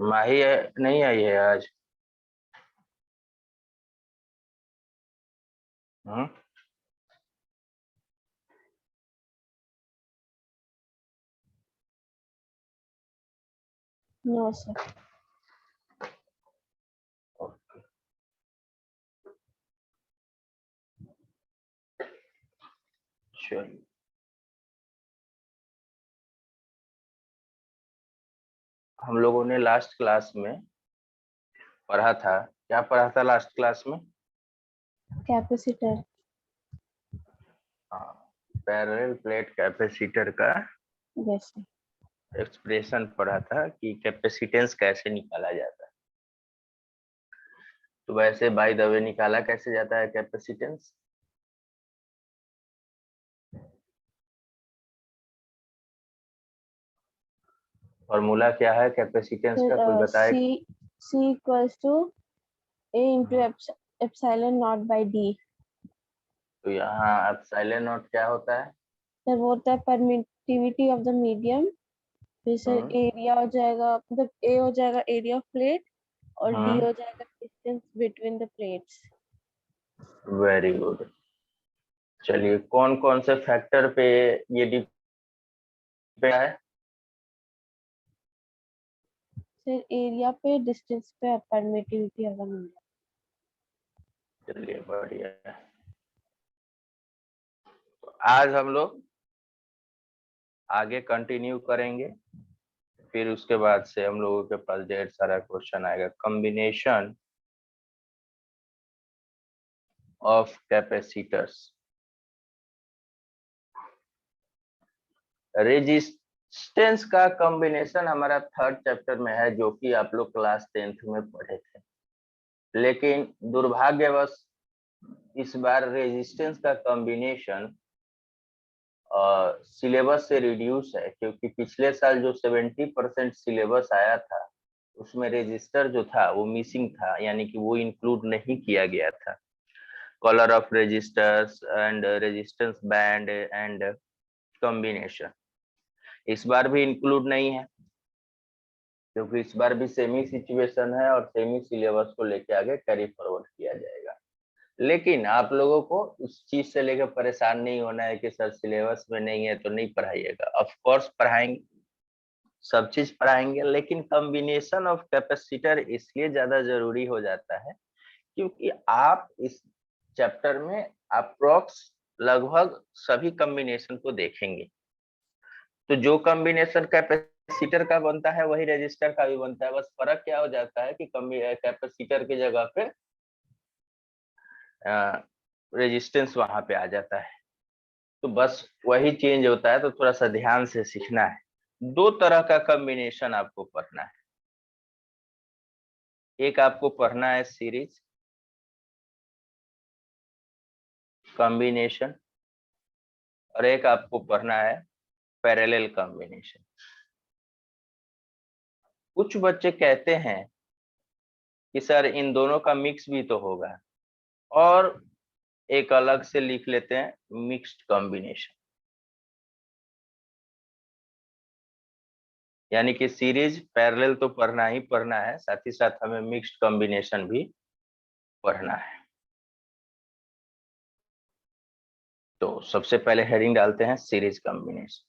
माही नहीं आई है आज। हम्म। No sir. चलिए, हम लोगों ने लास्ट क्लास में पढ़ा था, क्या पढ़ा था लास्ट क्लास में? कैपेसिटर। हाँ, पैरेलल प्लेट कैपेसिटर का यस सर। एक्सप्रेशन पढ़ा था कि कैपेसिटेंस कैसे निकाला जाता है। तो वैसे बाय द वे निकाला कैसे जाता है कैपेसिटेंस? फॉर्मूला क्या है कैपेसिटेंस का, कोई सर बताए? C equals to A into epsilon not by D. तो यहाँ एप्सिलॉन नॉट क्या होता है? सर वो होता है परमिटिविटी ऑफ द मीडियम। फिर सर हम्म। एरिया हो जाएगा, मतलब ए हो जाएगा एरिया ऑफ प्लेट, और डी हम्म। हो जाएगा distance between the plates. Very good. चलिए, कौन कौन से फैक्टर पे ये डिपेंड है? सर एरिया पे, डिस्टेंस पे, परमिटिविटी ऑफ द मीडियम। चलिए बढ़िया है। तो आज हम लोग आगे कंटिन्यू करेंगे, फिर उसके बाद से हम लोगों के पास ढेर सारा क्वेश्चन आएगा। कॉम्बिनेशन ऑफ कैपेसिटर्स, रेजिस्टेंस का कॉम्बिनेशन हमारा थर्ड चैप्टर में है, जो कि आप लोग क्लास 10th में पढ़े थे। लेकिन दुर्भाग्यवश इस बार रेजिस्टेंस का कॉम्बिनेशन सिलेबस से रिड्यूस है, क्योंकि पिछले साल जो 70% सिलेबस आया था उसमें रेजिस्टर जो था वो मिसिंग था, यानी कि वो इंक्लूड नहीं किया गया था। Colour of resistors and resistance band and combination इस बार भी इंक्लूड नहीं है, क्योंकि इस बार भी सेमी सिचुएशन है और सेमी सिलेबस को लेके आगे कैरी फॉरवर्ड किया जाएगा। लेकिन आप लोगों को उस चीज से लेकर परेशान नहीं होना है कि सर सिलेबस में नहीं है तो नहीं पढ़ाइएगा। ऑफ कोर्स पढ़ाएंगे, सब चीज पढ़ाएंगे, लेकिन कॉम्बिनेशन ऑफ कैपेसिटर इसलिए ज्यादा जरूरी हो जाता है क्योंकि आप इस चैप्टर में अप्रोक्स लगभग सभी कॉम्बिनेशन को देखेंगे। तो जो कॉम्बिनेशन कैपेसिटर का बनता है वही रेजिस्टर का भी बनता है, बस फर्क क्या हो जाता है कि कैपेसिटर की जगह पे रेजिस्टेंस वहां पे आ जाता है। तो बस वही चेंज होता है, तो थोड़ा सा ध्यान से सीखना है। दो तरह का कॉम्बिनेशन आपको पढ़ना है। एक आपको पढ़ना है सीरीज कॉम्बिनेशन, और एक आपको पढ़ना है पैरेलल कॉम्बिनेशन। कुछ बच्चे कहते हैं कि सर इन दोनों का मिक्स भी तो होगा, और एक अलग से लिख लेते हैं मिक्स्ड कॉम्बिनेशन। यानी कि सीरीज पैरेलल तो पढ़ना ही पढ़ना है, साथ ही साथ हमें मिक्स्ड कॉम्बिनेशन भी पढ़ना है। तो सबसे पहले हेडिंग डालते हैं सीरीज कॉम्बिनेशन।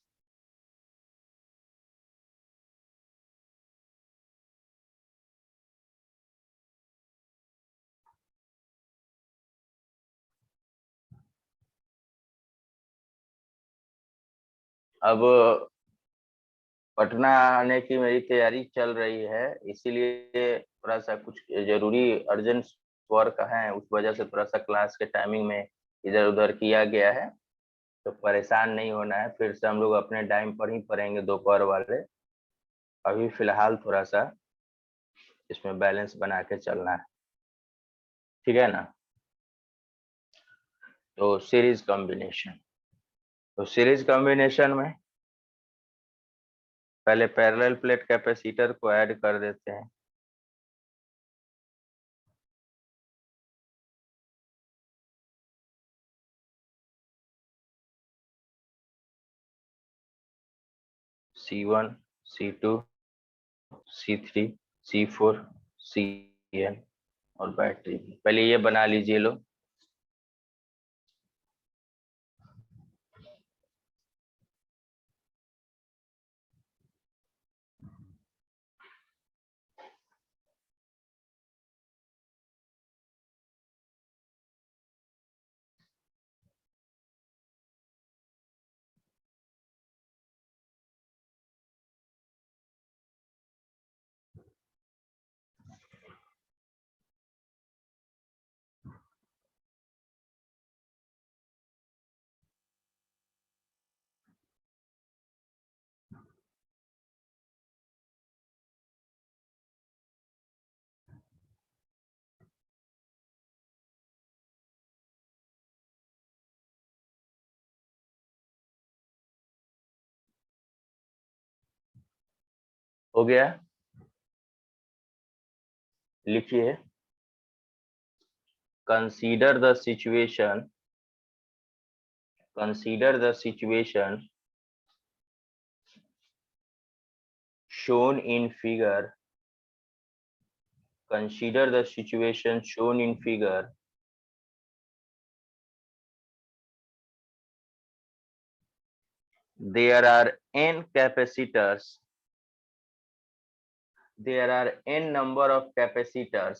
अब पटना आने की मेरी तैयारी चल रही है, इसीलिए थोड़ा सा कुछ जरूरी अर्जेंट वर्क है, उस वजह से थोड़ा सा क्लास के टाइमिंग में इधर उधर किया गया है। तो परेशान नहीं होना है, फिर से हम लोग अपने टाइम पर ही पढ़ेंगे दोपहर वाले। अभी फिलहाल थोड़ा सा इसमें बैलेंस बना के चलना है, ठीक है ना? तो सीरीज कॉम्बिनेशन, तो सीरीज कॉम्बिनेशन में पहले पैरेलल प्लेट कैपेसिटर को ऐड कर देते हैं। C1, C2, C3, C4Cn और बैटरी। पहले ये बना लीजिए लो। हो गया, लिखिए। Consider the situation shown in figure. Consider the situation shown in figure. There are n capacitors. There are n number of capacitors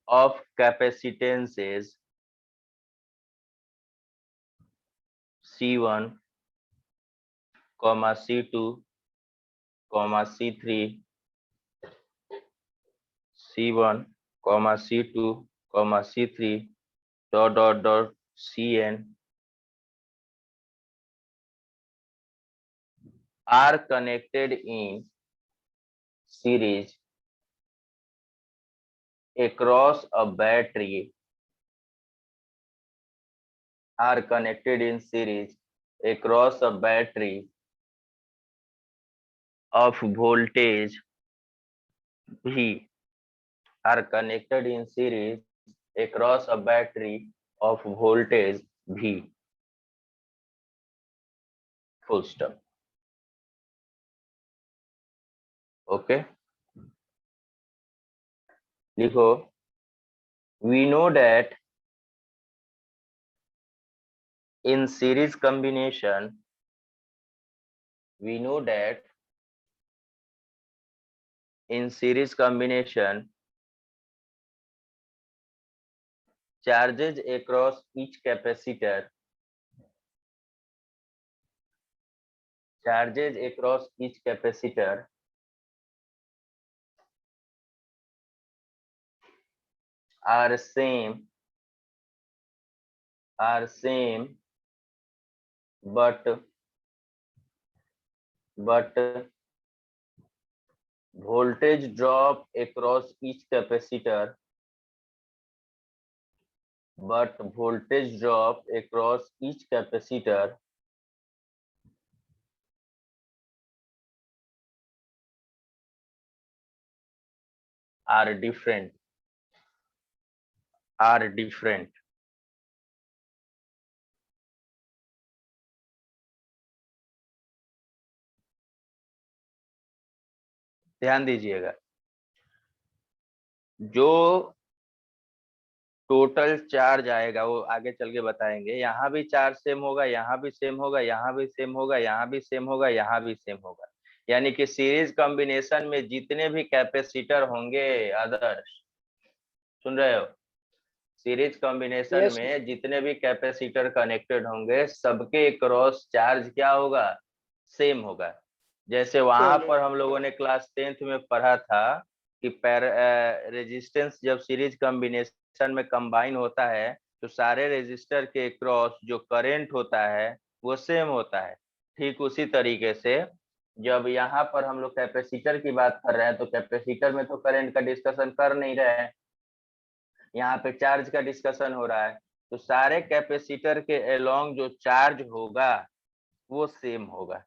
of capacitances C1, C2, C3, C1, C2, C3, Cn are connected in series across a battery. Are connected in series across a battery of voltage V. Are connected in series across a battery of voltage V. Full stop. Okay. लिखो. We know that in series combination, charges across each capacitor are same but voltage drop across each capacitor are different. ध्यान दीजिएगा, जो total charge आएगा वो आगे चल के बताएंगे। यहाँ भी चार्ज सेम होगा, यहाँ भी सेम होगा, यहाँ भी सेम होगा, यहाँ भी सेम होगा, यहाँ भी सेम होगा। यानी कि सीरीज कॉम्बिनेशन में जितने भी कैपेसिटर होंगे, आदर्श सुन रहे हो, सीरीज कॉम्बिनेशन Yes, में जितने भी कैपेसिटर कनेक्टेड होंगे सबके क्रॉस चार्ज क्या होगा, सेम होगा। जैसे वहां Same. पर हम लोगों ने क्लास 10th में पढ़ा था कि रेजिस्टेंस जब सीरीज कॉम्बिनेशन में कंबाइन होता है तो सारे रेजिस्टर के क्रॉस जो करंट होता है वो सेम होता है। ठीक उसी तरीके से जब यहाँ पर हम लोग कैपेसिटर की बात कर रहे हैं तो कैपेसिटर में तो करंट का डिस्कशन कर नहीं रहे हैं, यहाँ पे चार्ज का डिस्कशन हो रहा है। तो सारे कैपेसिटर के अलोंग जो चार्ज होगा वो सेम होगा।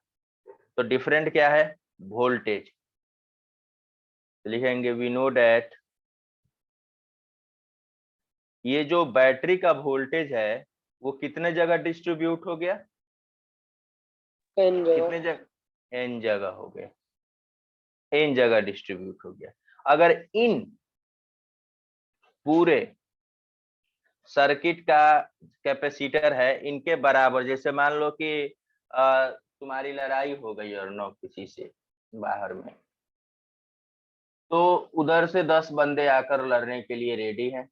तो डिफरेंट क्या है, वोल्टेज। लिखेंगे वी नो डैट ये जो बैटरी का वोल्टेज है वो कितने जगह डिस्ट्रीब्यूट हो गया, N जगह. कितने जगह, n जगह हो गया, n जगह डिस्ट्रीब्यूट हो गया। अगर इन पूरे सर्किट का कैपेसिटर है इनके बराबर, जैसे मान लो कि तुम्हारी लड़ाई हो गई और नो किसी से बाहर में, तो उधर से 10 बंदे आकर लड़ने के लिए रेडी हैं,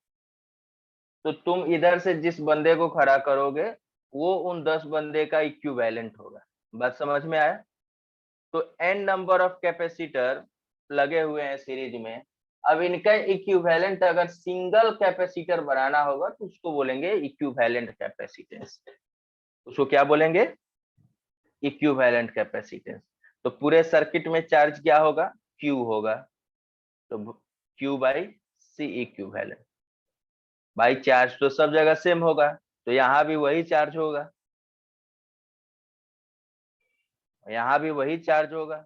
तो तुम इधर से जिस बंदे को खड़ा करोगे वो उन 10 बंदे का इक्विवेलेंट होगा। बात समझ में आया? तो n नंबर ऑफ कैपेसिटर लगे हुए हैं सीरीज में। अब इनका इक्विवेलेंट अगर सिंगल कैपेसिटर बनाना होगा तो उसको बोलेंगे इक्विवेलेंट कैपेसिटेंस। उसको क्या बोलेंगे? Equivalent capacitance. तो पूरे सर्किट में चार्ज क्या होगा? Q होगा, तो Q बाई C इक्विवेलेंट। भाई चार्ज तो सब जगह सेम होगा, तो यहाँ भी वही चार्ज होगा, यहाँ भी वही चार्ज होगा,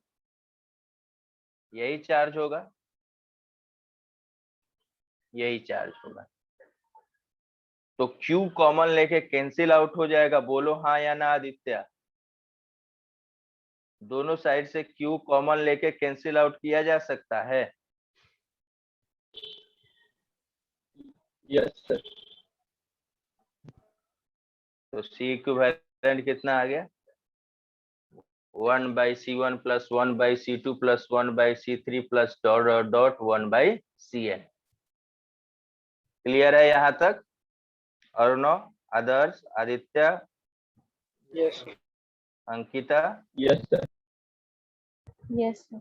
यही चार्ज होगा, यही चार्ज होगा। तो Q कॉमन लेके कैंसिल आउट हो जाएगा। बोलो हाँ या ना आदित्य? दोनों साइड से Q कॉमन लेके कैंसिल आउट किया जा सकता है। Yes sir. तो C इक्विवेलेंट कितना आ गया? 1/C1 plus 1/C2 plus 1/C3 plus dot dot dot 1/Cn। Clear है यहाँ तक? और no Adarsh, Aditya, yes Ankita? Yes sir. Yes, sir.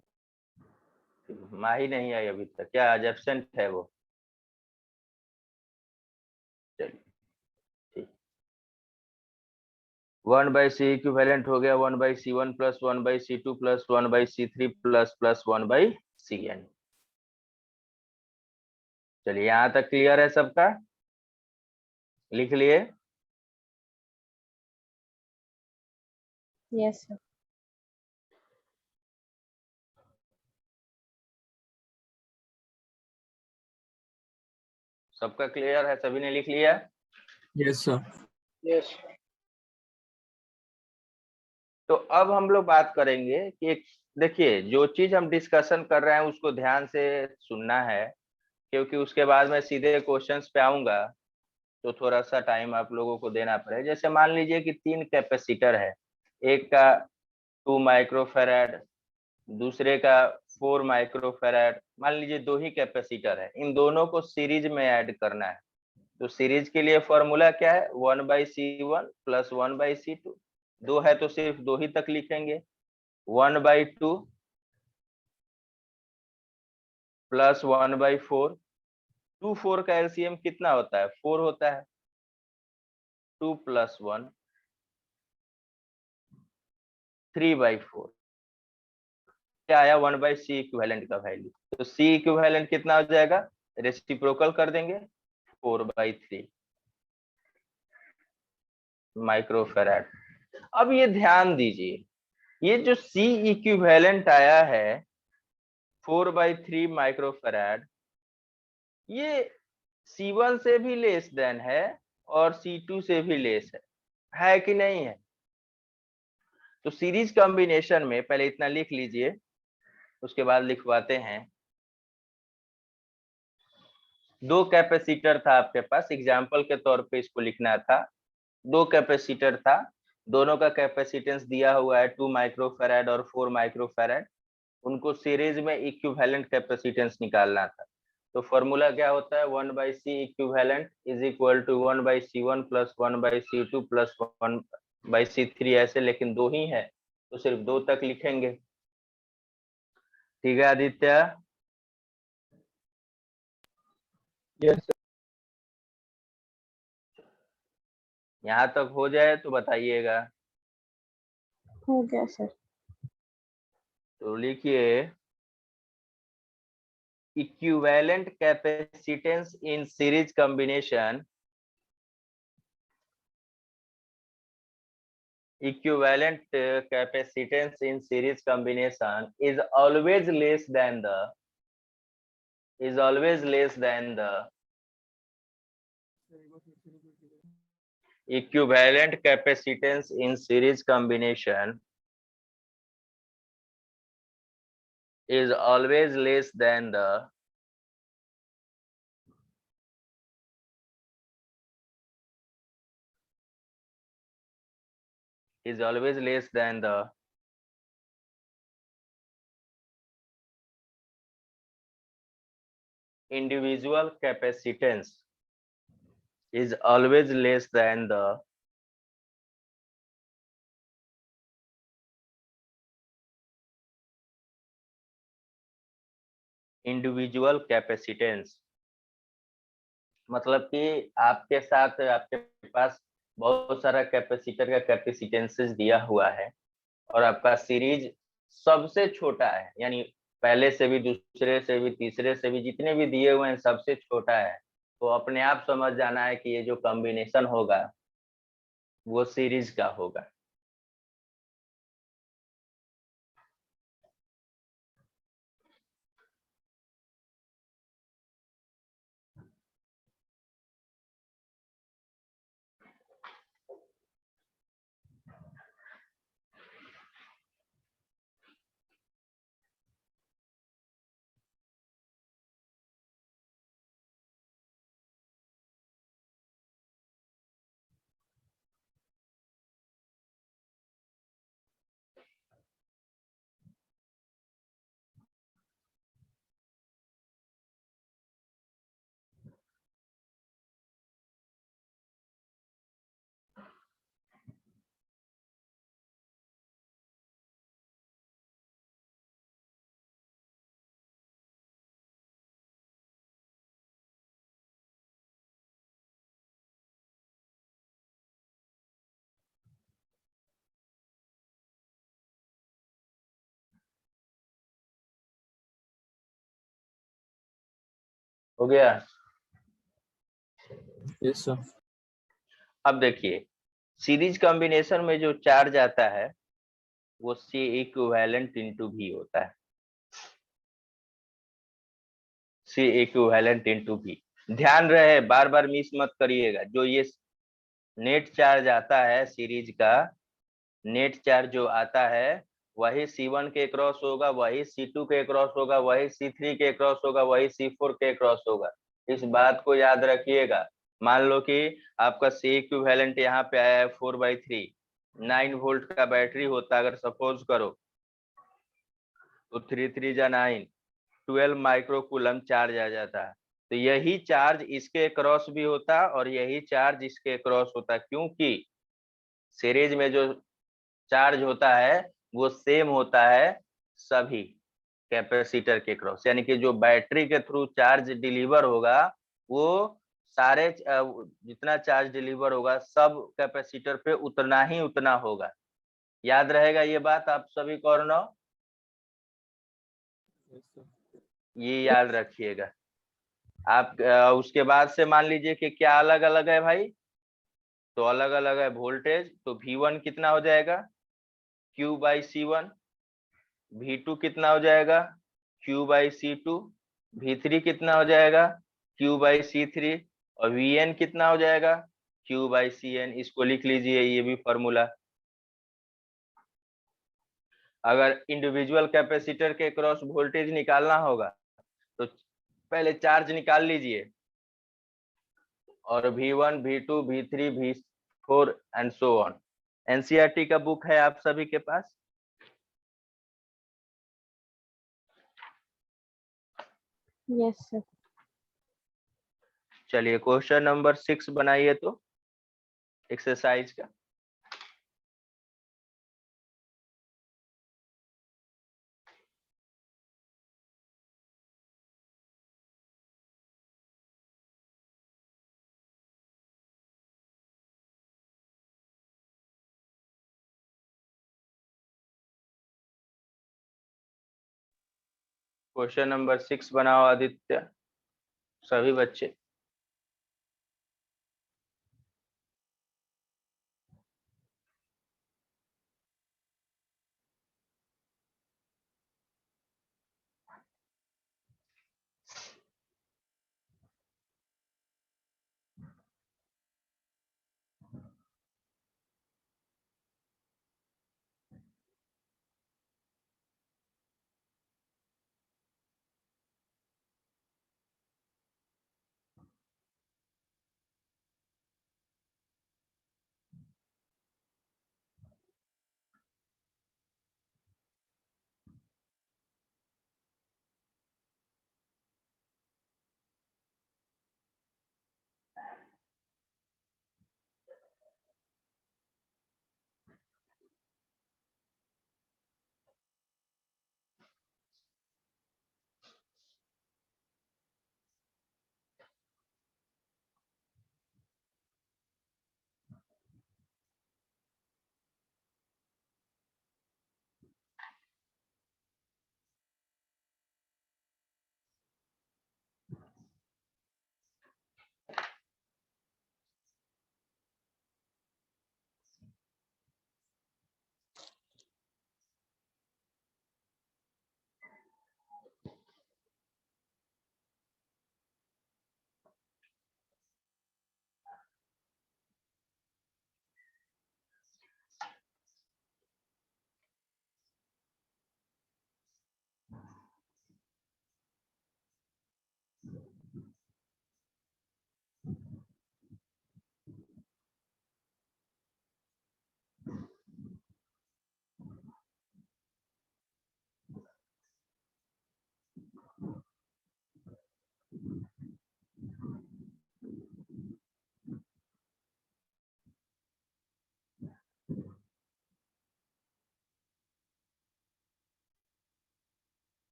Mahi नहीं आई अभी तक, क्या आज एब्सेंट है वो? चलिए ठीक। 1/C इक्विवेलेंट हो गया 1/C1 plus 1/C2 plus 1/C3 plus plus 1/Cn। चलिए यहाँ तक क्लियर है सबका? लिख लिए? Yes, sir. सबका क्लियर है? सभी ने लिख लिया? Yes sir. यस। तो अब हम लोग बात करेंगे कि देखिए जो चीज हम डिस्कशन कर रहे हैं उसको ध्यान से सुनना है, क्योंकि उसके बाद मैं सीधे क्वेश्चंस पे आऊंगा तो थोड़ा सा टाइम आप लोगों को देना पड़ेगा। जैसे मान लीजिए कि 3 कैपेसिटर है, एक का 2 माइक्रोफेराड, दूसरे का 4 माइक्रोफेराड। मान लीजिए 2 ही कैपेसिटर है, इन दोनों को सीरीज में ऐड करना है। तो सीरीज के लिए फॉर्मूला क्या है? 1/C1 plus 1/C2। 2 है तो सिर्फ 2 ही तक लिखेंगे। 1/2 प्लस 1/4। 2 4 का एलसीएम कितना होता है? 4 होता है। 2 प्लस 1 3/4। क्या आया? 1/C इक्विवेलेंट का वैल्यू। तो C इक्विवेलेंट कितना हो जाएगा? रेसिप्रोकल कर देंगे, 4/3 माइक्रोफेराड। अब ये ध्यान दीजिए, ये जो C इक्विवेलेंट आया है 4/3 माइक्रोफेराड, ये C1 से भी लेस देन है और C2 से भी लेस है कि नहीं है? तो सीरीज कॉम्बिनेशन में पहले इतना लिख लीजिए, उसके बाद लिखवाते हैं। 2 कैपेसिटर था आपके पास, एग्जाम्पल के तौर पे इसको लिखना था। 2 कैपेसिटर था, दोनों का कैपेसिटेंस दिया हुआ है 2 माइक्रोफेराड और 4 माइक्रोफेराड। उनको सीरीज में इक्विवेलेंट कैपेसिटेंस निकालना था। तो फॉर्मूला क्या होता है? 1/C equivalent is equal to 1/C1 plus 1/C2 plus 1/C3। ऐसे लेकिन 2 ही है तो सिर्फ 2 तक लिखेंगे। ठीक है आदित्य? यस यहाँ तक हो जाए तो बताइएगा। हो गया सर। तो लिखिए equivalent capacitance in series combination. Equivalent capacitance in series combination is always less than the equivalent capacitance in series combination is always less than the is always less than the individual capacitance is always less than the individual capacitance. मतलब कि आपके साथ आपके पास बहुत सारा capacitor का कैपेसिटेंसेस दिया हुआ है और आपका सीरीज सबसे छोटा है, यानी पहले से भी, दूसरे से भी, तीसरे से भी, जितने भी दिए हुए हैं सबसे छोटा है, तो अपने आप समझ जाना है कि ये जो कॉम्बिनेशन होगा वो सीरीज का होगा। हो गया? Yes, sir. अब देखिए, सीरीज कॉम्बिनेशन में जो चार्ज आता है वो C इक्विवेलेंट इंटू V होता है। C equivalent into V। ध्यान रहे, बार बार मिस मत करिएगा। जो ये नेट चार्ज आता है सीरीज का, नेट चार्ज जो आता है वही C1 के क्रॉस होगा, वही C2 के क्रॉस होगा, वही C3 के क्रॉस होगा, वही C4 के क्रॉस होगा। इस बात को याद रखिएगा। मान लो कि आपका C इक्विवेलेंट यहाँ पे आया है 4/3, 9 वोल्ट का बैटरी होता अगर सपोज करो, तो 3 3 जा 9, 12 माइक्रोकूलम चार्ज आ जाता है। तो यही चार्ज इसके क्रॉस भी होता और यही चार्ज इसके क्रॉस होता, क्योंकि सीरीज में जो चार्ज होता है वो सेम होता है सभी कैपेसिटर के क्रॉस, यानी कि जो बैटरी के थ्रू चार्ज डिलीवर होगा वो सारे जितना चार्ज डिलीवर होगा सब कैपेसिटर पे उतना ही उतना होगा। याद रहेगा ये बात आप सभी को और ना? Yes, sir. ये याद रखिएगा आप। उसके बाद से मान लीजिए कि क्या अलग अलग है भाई, तो अलग अलग है वोल्टेज। तो V1 कितना हो जाएगा? Q/C1। V2 कितना हो जाएगा? Q/C2। V3 कितना हो जाएगा? Q/C3। और Vn कितना हो जाएगा? Q/Cn। इसको लिख लीजिए, ये भी फॉर्मूला। अगर इंडिविजुअल कैपेसिटर के क्रॉस वोल्टेज निकालना होगा तो पहले चार्ज निकाल लीजिए, और V1, V2, V3, V4 and so on. NCERT का बुक है आप सभी के पास? Yes, sir. चलिए क्वेश्चन नंबर 6 बनाइए तो एक्सरसाइज का। क्वेश्चन नंबर 6 बनाओ आदित्य, सभी बच्चे।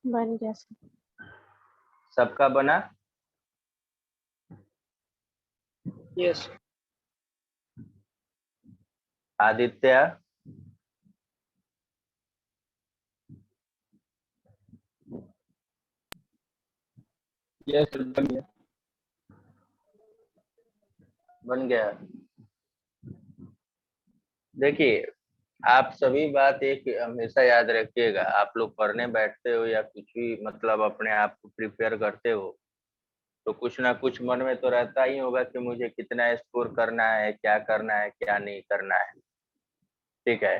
बन गया सर। सबका बना? Yes. आदित्य? Yes, sir. बन गया. बन गया। देखिए, आप सभी बात एक हमेशा याद रखिएगा, आप लोग पढ़ने बैठते हो या कुछ भी मतलब अपने आप को प्रिपेयर करते हो, तो कुछ ना कुछ मन में तो रहता ही होगा कि मुझे कितना स्कोर करना है, क्या नहीं करना है। ठीक है,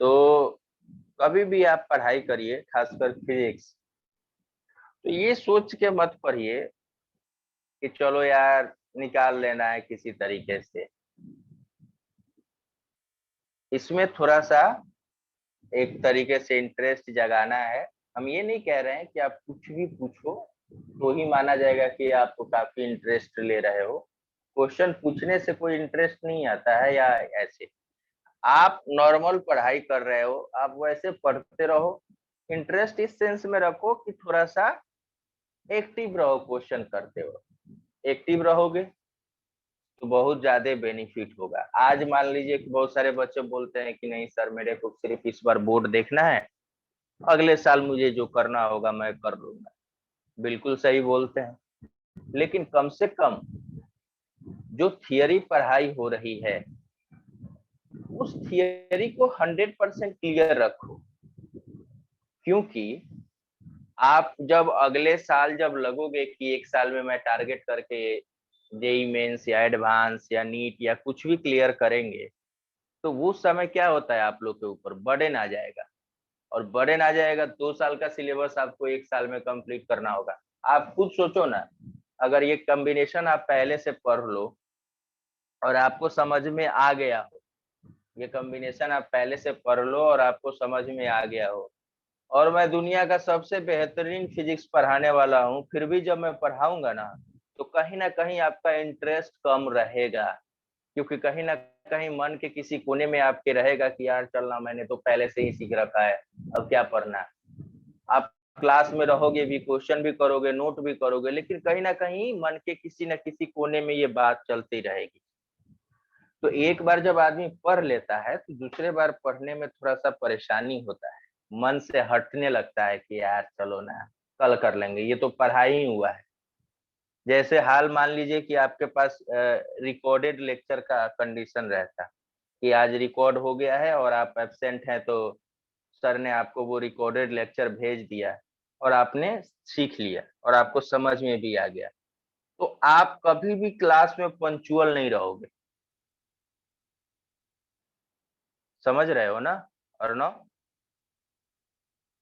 तो कभी भी आप पढ़ाई करिए, खासकर फिजिक्स, तो ये सोच के मत पढ़िए कि चलो यार निकाल लेना है किसी तरीके से। इसमें थोड़ा सा एक तरीके से इंटरेस्ट जगाना है। हम ये नहीं कह रहे हैं कि आप कुछ भी पूछो तो ही माना जाएगा कि आप काफी इंटरेस्ट ले रहे हो। क्वेश्चन पूछने से कोई इंटरेस्ट नहीं आता है, या ऐसे आप नॉर्मल पढ़ाई कर रहे हो, आप वैसे पढ़ते रहो। इंटरेस्ट इस सेंस में रखो कि थोड़ा सा एक्टिव रहो, क्वेश्चन करते हो। एक्टिव रहोगे तो बहुत ज्यादा बेनिफिट होगा। आज मान लीजिए कि बहुत सारे बच्चे बोलते हैं कि नहीं सर, मेरे को सिर्फ इस बार बोर्ड देखना है, अगले साल मुझे जो करना होगा मैं कर लूंगा। बिल्कुल सही बोलते हैं, लेकिन कम से कम जो थियरी पढ़ाई हो रही है उस थियरी को 100% क्लियर रखो। क्योंकि आप जब अगले साल जब लगोगे कि एक साल में मैं टारगेट करके जेई मेंस या एडवांस या नीट या कुछ भी क्लियर करेंगे, तो वो समय क्या होता है, आप लोग के ऊपर बर्डन आ जाएगा। और बर्डन आ जाएगा, 2 साल का सिलेबस आपको एक साल में कंप्लीट करना होगा। आप खुद सोचो ना, अगर ये कॉम्बिनेशन आप पहले से पढ़ लो और आपको समझ में आ गया हो, ये कॉम्बिनेशन आप पहले से पढ़ लो और आपको समझ में आ गया हो, और मैं दुनिया का सबसे बेहतरीन फिजिक्स पढ़ाने वाला हूँ, फिर भी जब मैं पढ़ाऊंगा ना तो कहीं ना कहीं आपका इंटरेस्ट कम रहेगा। क्योंकि कहीं ना कहीं मन के किसी कोने में आपके रहेगा कि यार चलना, मैंने तो पहले से ही सीख रखा है, अब क्या पढ़ना है। आप क्लास में रहोगे भी, क्वेश्चन भी करोगे, नोट भी करोगे, लेकिन कहीं ना कहीं मन के किसी न किसी कोने में ये बात चलती रहेगी। तो एक बार जब आदमी पढ़ लेता है तो दूसरे बार पढ़ने में थोड़ा सा परेशानी होता है, मन से हटने लगता है कि यार चलो ना, कल कर लेंगे, ये तो पढ़ाई ही हुआ है। जैसे हाल मान लीजिए कि आपके पास रिकॉर्डेड लेक्चर का कंडीशन रहता कि आज रिकॉर्ड हो गया है और आप एब्सेंट हैं, तो सर ने आपको वो रिकॉर्डेड लेक्चर भेज दिया और आपने सीख लिया और आपको समझ में भी आ गया, तो आप कभी भी क्लास में पंक्चुअल नहीं रहोगे। समझ रहे हो ना अर्णव?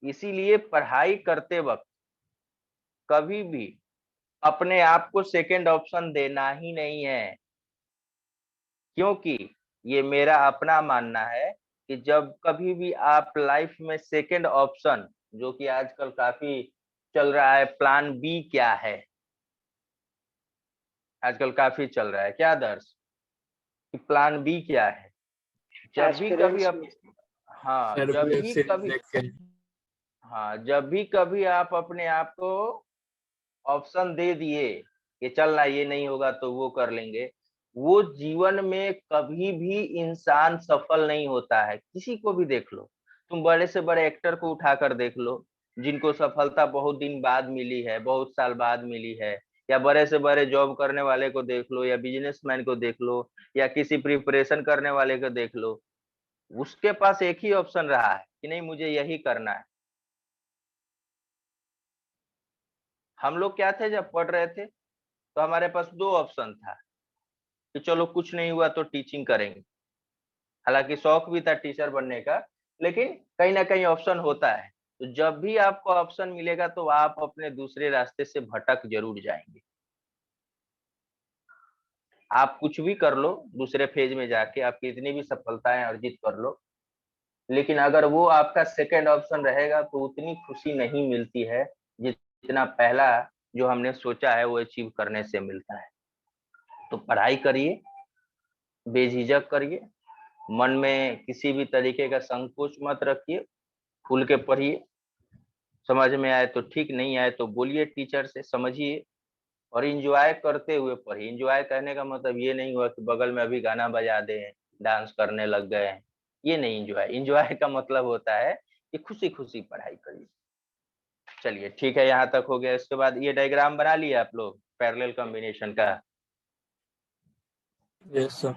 इसीलिए पढ़ाई करते वक्त कभी भी अपने आप को सेकंड ऑप्शन देना ही नहीं है। क्योंकि ये मेरा अपना मानना है कि जब कभी भी आप लाइफ में सेकंड ऑप्शन, जो कि आजकल काफी चल रहा है, प्लान बी क्या है, आजकल काफी चल रहा है क्या दर्श, कि प्लान बी क्या है। जब भी कभी Aspirants आप, में. हाँ सर जब वेब भी सीरीज कभी, देख के. हाँ जब भी कभी आप अपने आप को ऑप्शन दे दिए कि चलना, ये नहीं होगा तो वो कर लेंगे, वो जीवन में कभी भी इंसान सफल नहीं होता है। किसी को भी देख लो, तुम बड़े से बड़े एक्टर को उठाकर देख लो, जिनको सफलता बहुत दिन बाद मिली है, बहुत साल बाद मिली है, या बड़े से बड़े जॉब करने वाले को देख लो, या बिजनेसमैन को देख लो, या किसी प्रिपरेशन करने वाले को देख लो, उसके पास एक ही ऑप्शन रहा है कि नहीं मुझे यही करना है। हम लोग क्या थे जब पढ़ रहे थे, तो हमारे पास 2 ऑप्शन था कि चलो कुछ नहीं हुआ तो टीचिंग करेंगे। हालांकि शौक भी था टीचर बनने का, लेकिन कहीं ना कहीं ऑप्शन होता है। तो जब भी आपको ऑप्शन मिलेगा तो आप अपने दूसरे रास्ते से भटक जरूर जाएंगे। आप कुछ भी कर लो, दूसरे फेज में जाके आप कितनी भी सफलताएं अर्जित कर लो, लेकिन अगर वो आपका सेकंड ऑप्शन रहेगा तो उतनी खुशी नहीं मिलती है जितना पहला जो हमने सोचा है वो अचीव करने से मिलता है। तो पढ़ाई करिए, बेझिझक करिए, मन में किसी भी तरीके का संकोच मत रखिए, खुल के पढ़िए, समझ में आए तो ठीक, नहीं आए तो बोलिए टीचर से, समझिए और इंजॉय करते हुए पढ़िए। इंजॉय करने का मतलब ये नहीं हुआ कि बगल में अभी गाना बजा दे, डांस करने लग गए हैं, ये नहीं इंजॉय। इंजॉय का मतलब होता है कि खुशी खुशी पढ़ाई करिए। चलिए ठीक है, यहाँ तक हो गया। इसके बाद ये डायग्राम बना लिया आप लोग पैरेलल कॉम्बिनेशन का? Yes sir.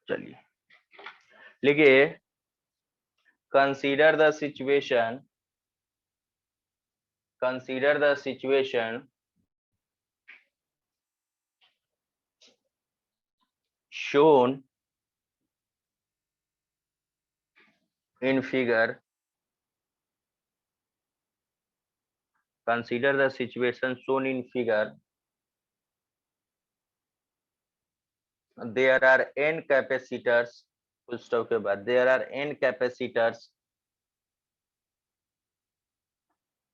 चलिए लिखिए, consider the situation, consider the situation shown in figure, consider the situation shown in figure. There are n capacitors, full stop के बाद there are n capacitors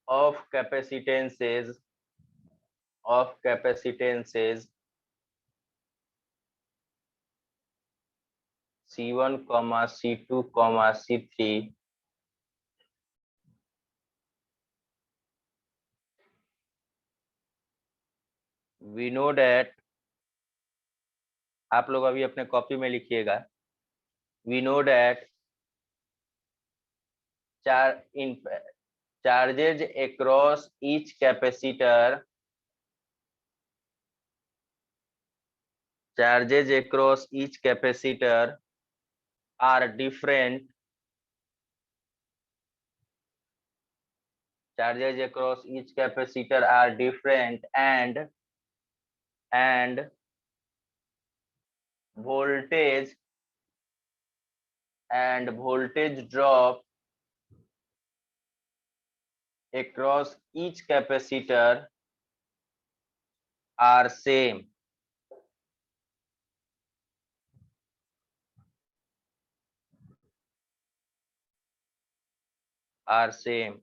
of capacitances C1, C2, C3 we know that, आप लोग अभी अपने copy में लिखिएगा, we know that charges across each capacitor, charges across each capacitor are different, charges across each capacitor are different, and voltage drop across each capacitor are same. Are same.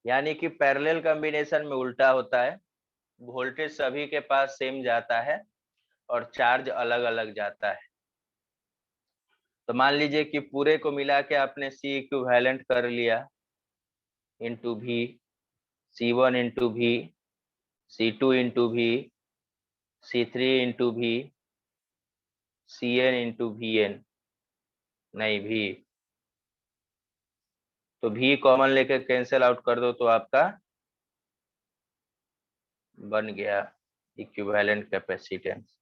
यानी कि parallel combination में उल्टा होता है, voltage सभी के पास same जाता है और चार्ज अलग अलग जाता है। तो मान लीजिए कि पूरे को मिला के आपने C इक्विवेलेंट कर लिया into V, C1 into V, C2 into V, C3 into V, Cn into Vn, नहीं V, तो V कॉमन लेके कैंसिल आउट कर दो तो आपका बन गया इक्विवेलेंट कैपेसिटेंस।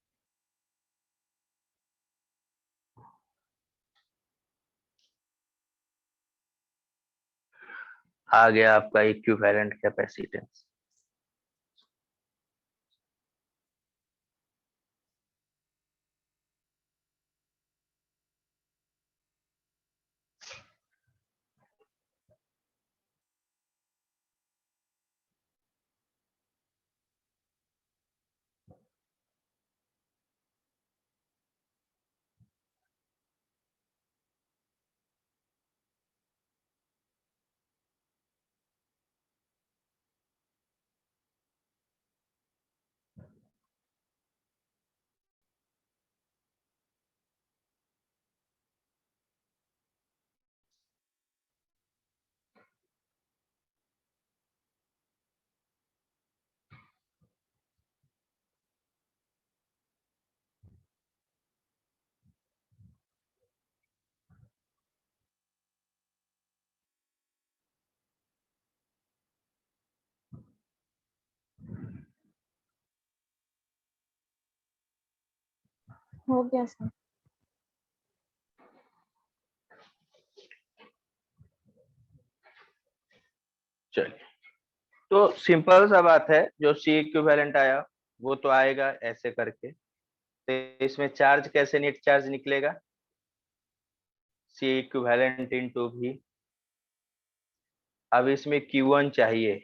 आ गया आपका इक्विवेलेंट कैपेसिटेंस। हो गया सर। चलिए, तो सिंपल सा बात है, जो C इक्विवेलेंट आया वो तो आएगा ऐसे करके। तो इसमें चार्ज कैसे नेट चार्ज निकलेगा? C equivalent into V। अब इसमें Q1 चाहिए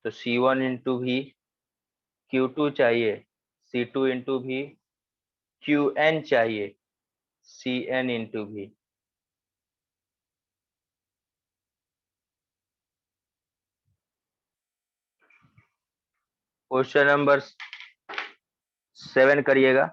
तो C1 इंटू V, Q2 चाहिए C2 इंटू V, Qn चाहिए Cn into V। Question number 7 करिएगा।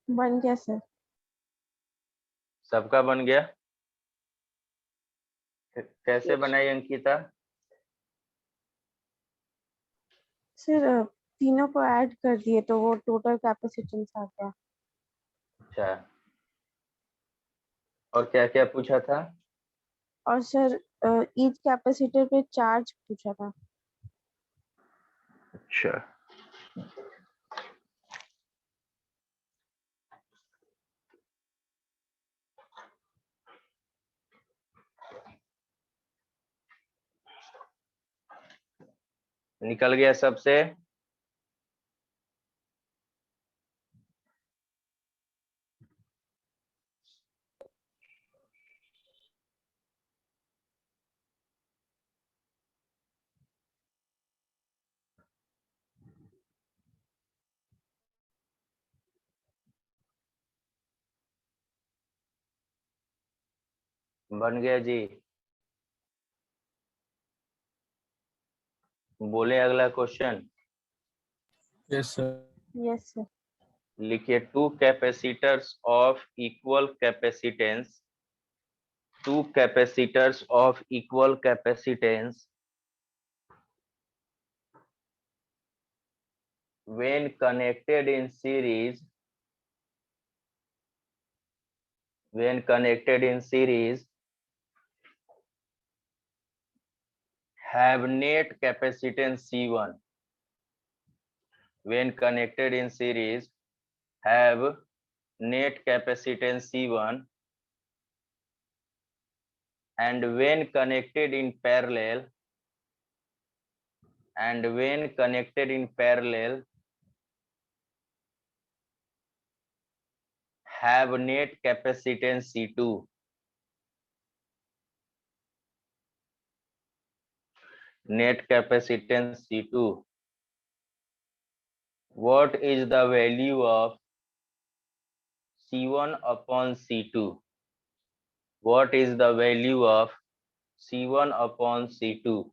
बन गया सर। सबका बन गया? कैसे Yes. बनाई अंकिता? सर तीनों को ऐड कर दिए तो वो टोटल कैपेसिटेंस आ गया। अच्छा, और क्या क्या पूछा था? और सर ईच कैपेसिटर पे चार्ज पूछा था। अच्छा, निकल गया सबसे? बन गया जी? बोले अगला question. Yes, sir. Yes sir. लिखिए, two capacitors of equal capacitance, two capacitors of equal capacitance when connected in series, when connected in series have net capacitance C1, when connected in series have net capacitance C1, and when connected in parallel, and when connected in parallel have net capacitance C2. Net capacitance C2. What is the value of C1 upon C2? What is the value of C1 upon C2?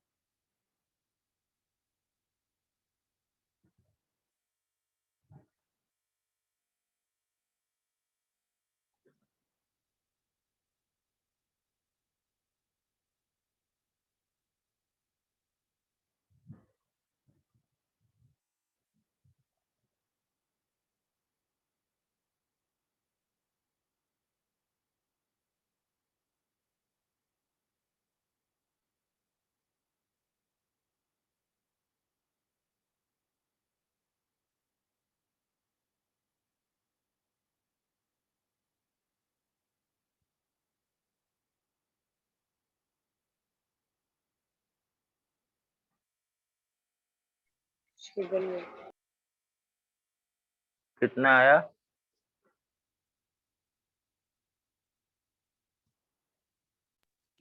कितना आया?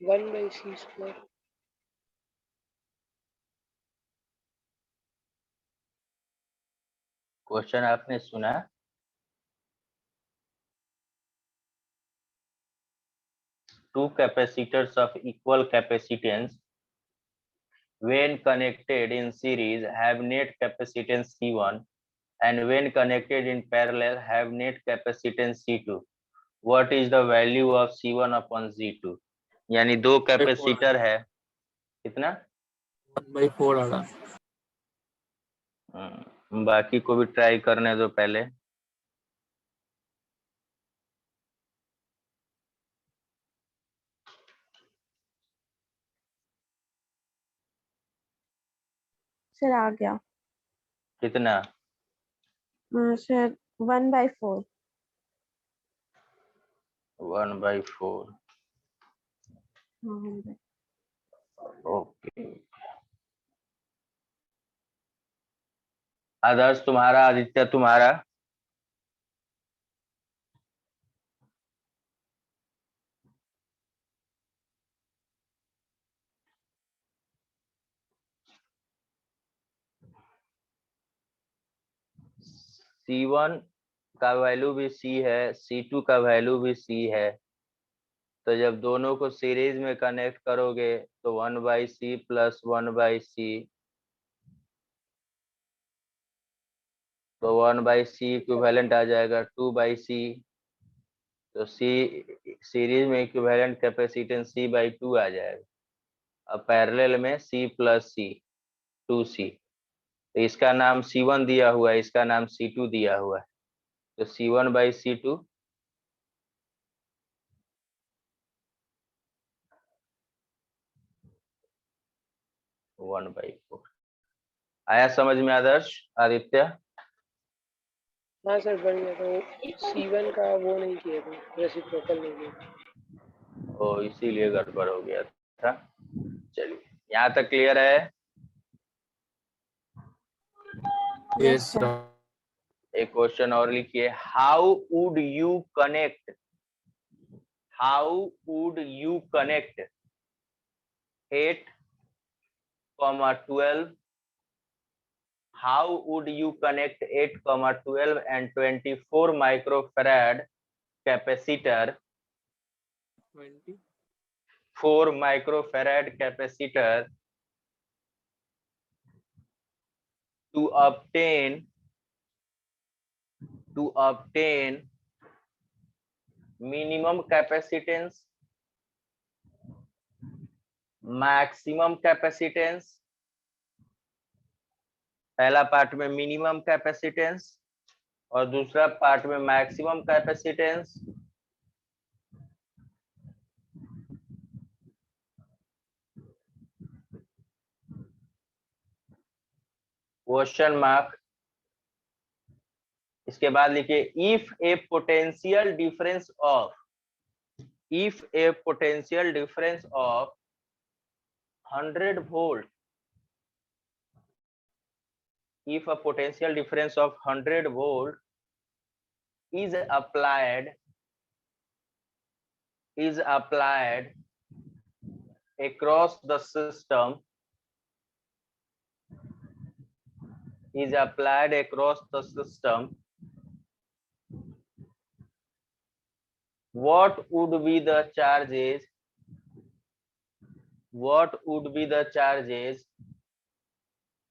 One by C square. Question आपने सुना? Two capacitors of equal capacitance when connected in series have net capacitance C1, and when connected in parallel have net capacitance C2. What is the value of C1 upon C2? यानी दो capacitor है, कितना? 1/4 आ रहा। बाकी को भी try करने दो पहले। सर आ गया। कितना? सर 1/4। 1/4। हाँ। ओके, आदर्श तुम्हारा, आदित्य तुम्हारा। C1 का वैल्यू भी C है, C2 का वैल्यू भी C है, तो जब दोनों को सीरीज में कनेक्ट करोगे तो 1/C प्लस 1/C तो 1/c इक्विवेलेंट आ जाएगा 2/c। तो सी सीरीज में इक्विवेलेंट कैपेसिटेंस C/2 आ जाएगा। अब पैरेलल में C प्लस C 2C। तो इसका नाम C1 दिया हुआ है, इसका नाम C2 दिया हुआ है। तो C1/C2 1/4 आया समझ में आदर्श, आदित्य? हाँ सर बन गया। तो C1 का वो नहीं किया था, रेसिप्रोकल नहीं किया। ओ इसीलिए गड़बड़ हो गया था। चलिए यहाँ तक क्लियर है। Yes, sir. एक क्वेश्चन और लिखिए, how would you connect 8, 12? How would you connect 8, 12 and 24 microfarad capacitor 20. 4 microfarad capacitor to obtain minimum capacitance, maximum capacitance? पहला पार्ट में मिनिमम कैपेसिटेंस और दूसरा पार्ट में मैक्सिमम कैपेसिटेंस। Question mark. इसके बाद लिखिए, if A potential difference of 100 volt, if a potential difference of 100 volt is applied across the system, what would be the charges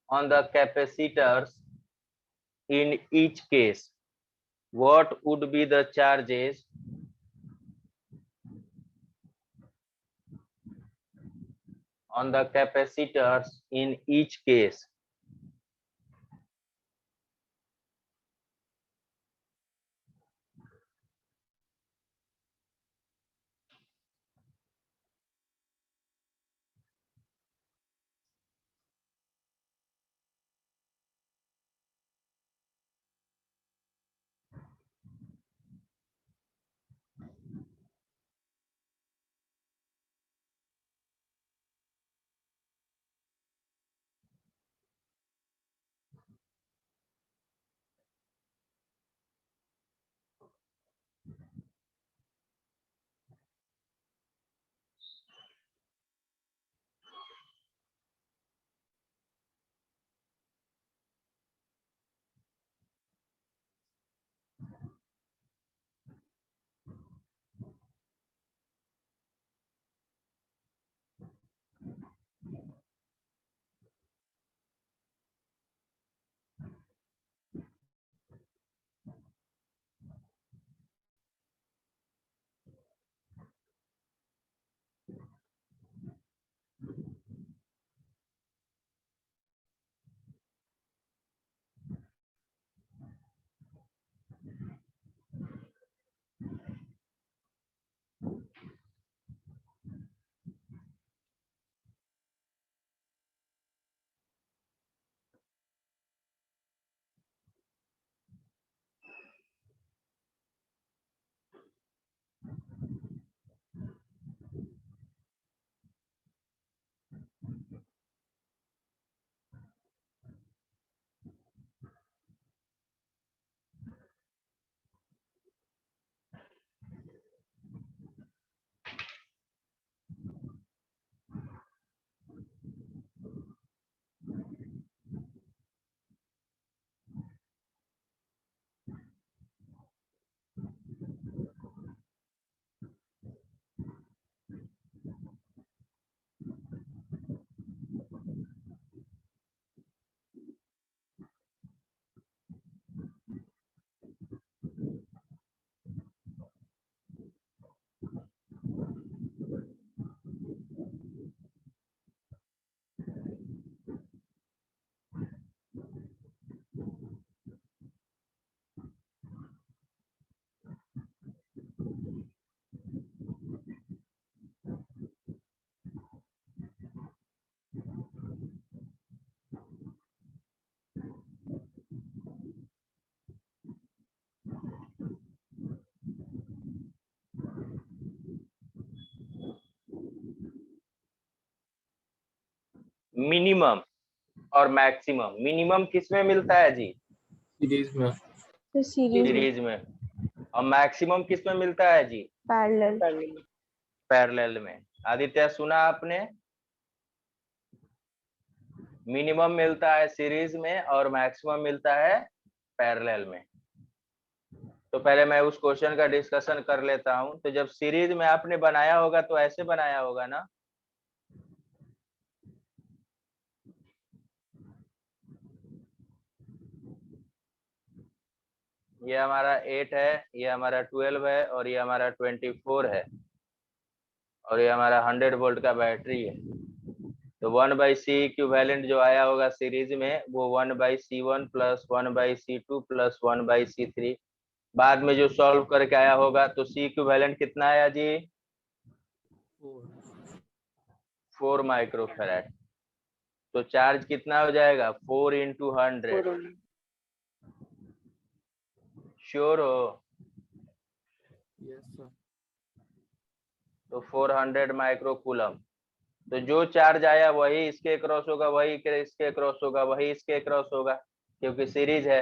on the capacitors in each case? What would be the charges on the capacitors in each case? Minimum और maximum. Minimum किस में मिलता है जी? Series में। Sir series में। Series में। और maximum किस में मिलता है जी? पैरेलल। पैरेलल। पैरेलल में। आदित्य सुना आपने? मिनिमम मिलता है सीरीज में और मैक्सिमम मिलता है पैरेलल में। तो पहले मैं उस क्वेश्चन का डिस्कशन कर लेता हूं। तो जब सीरीज में आपने बनाया होगा तो ऐसे बनाया होगा ना, ये हमारा 8 है, ये हमारा 12 है और ये हमारा 24 है और ये हमारा 100 वोल्ट का बैटरी है। तो 1/C इक्विवेलेंट जो आया होगा सीरीज में वो 1/C1 plus 1/C2 plus 1/C3। बाद में जो सॉल्व करके आया होगा तो C इक्विवेलेंट कितना आया जी? 4 माइक्रोफैराड। तो चार्ज कितना हो जाएगा? 4 इंटू 100। 400। श्योर हो? Yes sir. तो 400 माइक्रोकूलम। तो जो चार्ज आया वही इसके क्रॉस होगा, वही इसके क्रॉस होगा, वही इसके क्रॉस होगा, क्योंकि सीरीज है।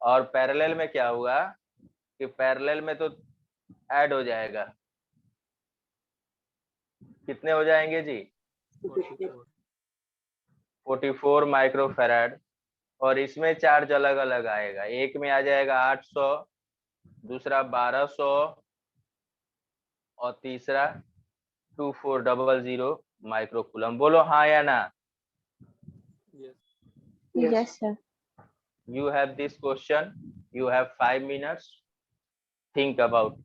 और पैरेलल में क्या होगा कि पैरेलल में तो ऐड हो जाएगा। कितने हो जाएंगे जी? 44 माइक्रोफैराड। और इसमें चार्ज अलग अलग आएगा। एक में आ जाएगा 800, दूसरा 1200 और तीसरा 2400 माइक्रोकूलम। बोलो हाँ या ना? Yes. Yes sir. You have this question. You have 5 minutes. Think about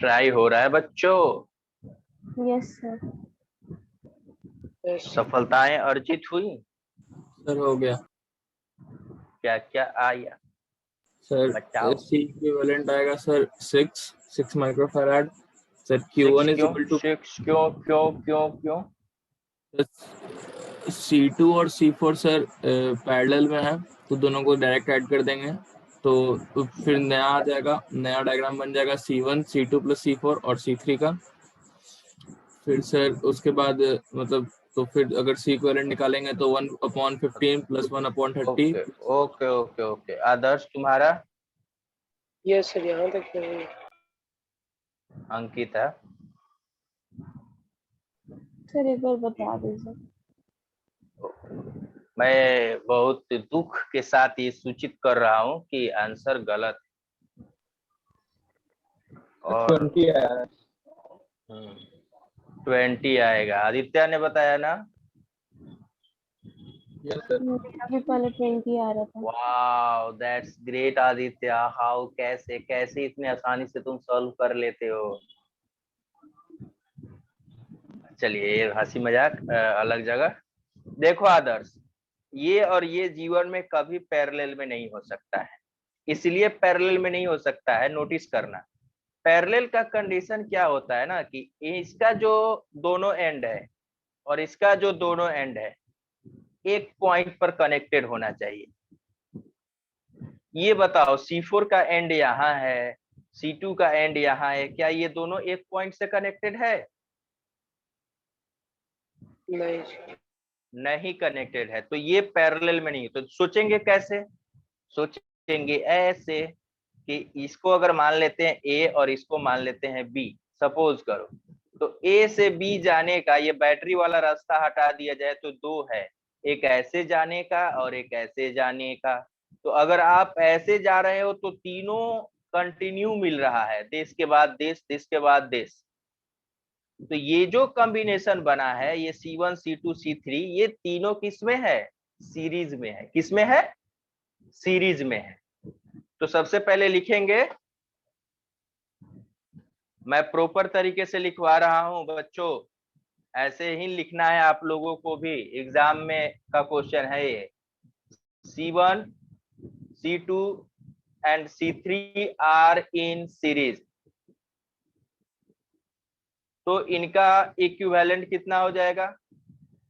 try हो रहा है बच्चों, यस सर। यस सफलताएं अर्जित हुई, सर हो गया क्या क्या आया सर। बताओ। C इक्विवेलेंट आएगा sir 6 microfarad. Sir six Q1 is क्यों, इक्वल टू सिक्स क्यों क्यों क्यों क्यों? C2 और C4 सर पैरेलल में है, तो दोनों को डायरेक्ट ऐड कर देंगे तो फिर नया आ जाएगा, नया डायग्राम बन जाएगा C1 C2 प्लस C4 और C3 का। फिर सर उसके बाद मतलब तो फिर अगर C इक्विवेलेंट निकालेंगे तो 1/15 plus 1/30। Okay okay okay okay. Adarsh तुम्हारा? यस सर, यहाँ तक है। अंकिता? सर एक बार बता दीजिए। मैं बहुत दुख के साथ ये सूचित कर रहा हूँ कि आंसर गलत है। और 20 आया। 20 आएगा। आदित्य ने बताया ना? Yes sir. मेरा भी पहले 20 आ रहा था। Wow that's great Aditya, how, कैसे कैसे इतने आसानी से तुम सॉल्व कर लेते हो। चलिए ये हंसी मजाक अलग जगह। देखो आदर्श, ये और ये जीवन में कभी पैरेलल में नहीं हो सकता है। इसलिए पैरेलल में नहीं हो सकता है, नोटिस करना। पैरेलल का कंडीशन क्या होता है ना कि इसका जो दोनों एंड है और इसका जो दोनों एंड है एक पॉइंट पर कनेक्टेड होना चाहिए। ये बताओ C4 का एंड यहाँ है, C2 का एंड यहाँ है, क्या ये दोनों एक पॉइंट से कनेक्टेड है? नहीं नहीं कनेक्टेड है, तो ये पैरेलल में नहीं। तो सोचेंगे कैसे? सोचेंगे ऐसे कि इसको अगर मान लेते हैं A और इसको मान लेते हैं B, सपोज करो, तो A से B जाने का ये बैटरी वाला रास्ता हटा दिया जाए तो दो है, एक ऐसे जाने का और एक ऐसे जाने का। तो अगर आप ऐसे जा रहे हो तो तीनों कंटिन्यू मिल रहा है, देश के बाद देश, देश के बाद देश। तो ये जो कॉम्बिनेशन बना है, ये C1 C2 C3, ये तीनों किसमें है? सीरीज में है। किसमें है? सीरीज में है। तो सबसे पहले लिखेंगे, मैं प्रॉपर तरीके से लिखवा रहा हूं बच्चों, ऐसे ही लिखना है आप लोगों को भी, एग्जाम में का क्वेश्चन है ये। C1 C2 and C3 are in series, तो इनका इक्विवेलेंट कितना हो जाएगा?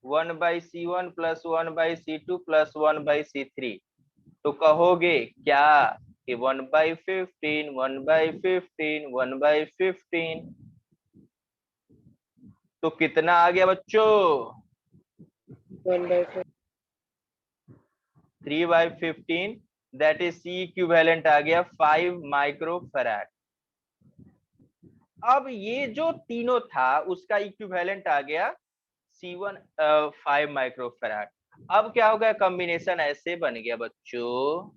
1/C1 plus 1/C2 plus 1/C3। तो कहोगे क्या कि 1/15 1/15 1/15, तो कितना आ गया बच्चों? 1/4। 3/15, दैट इज C इक्विवेलेंट आ गया 5 माइक्रोफैराड। अब ये जो तीनों था उसका इक्विवेलेंट आ गया C1 5 माइक्रोफैराड। अब क्या हो गया? कॉम्बिनेशन ऐसे बन गया बच्चों,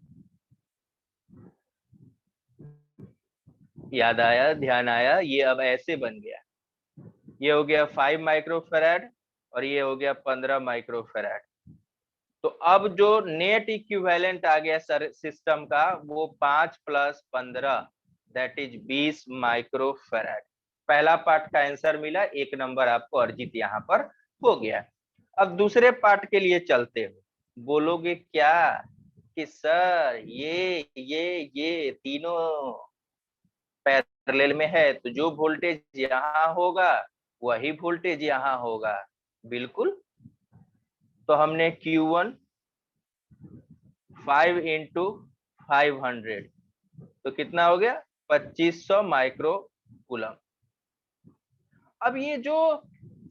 याद आया, ध्यान आया? ये अब ऐसे बन गया, ये हो गया 5 माइक्रोफैराड और ये हो गया 15 माइक्रोफैराड। तो अब जो नेट इक्विवेलेंट आ गया सर सिस्टम का, वो 5 प्लस 15 दैट इज 20 माइक्रोफैराड। पहला पार्ट का आंसर मिला, 1 नंबर आपको अर्जित यहाँ पर हो गया। अब दूसरे पार्ट के लिए चलते हो, बोलोगे क्या कि सर ये तीनों पैरेलल में है, तो जो वोल्टेज यहाँ होगा वही वोल्टेज यहाँ होगा। बिल्कुल। तो हमने Q1 5 इंटू 500, तो कितना हो गया? 2500 माइक्रो कूलम। अब ये जो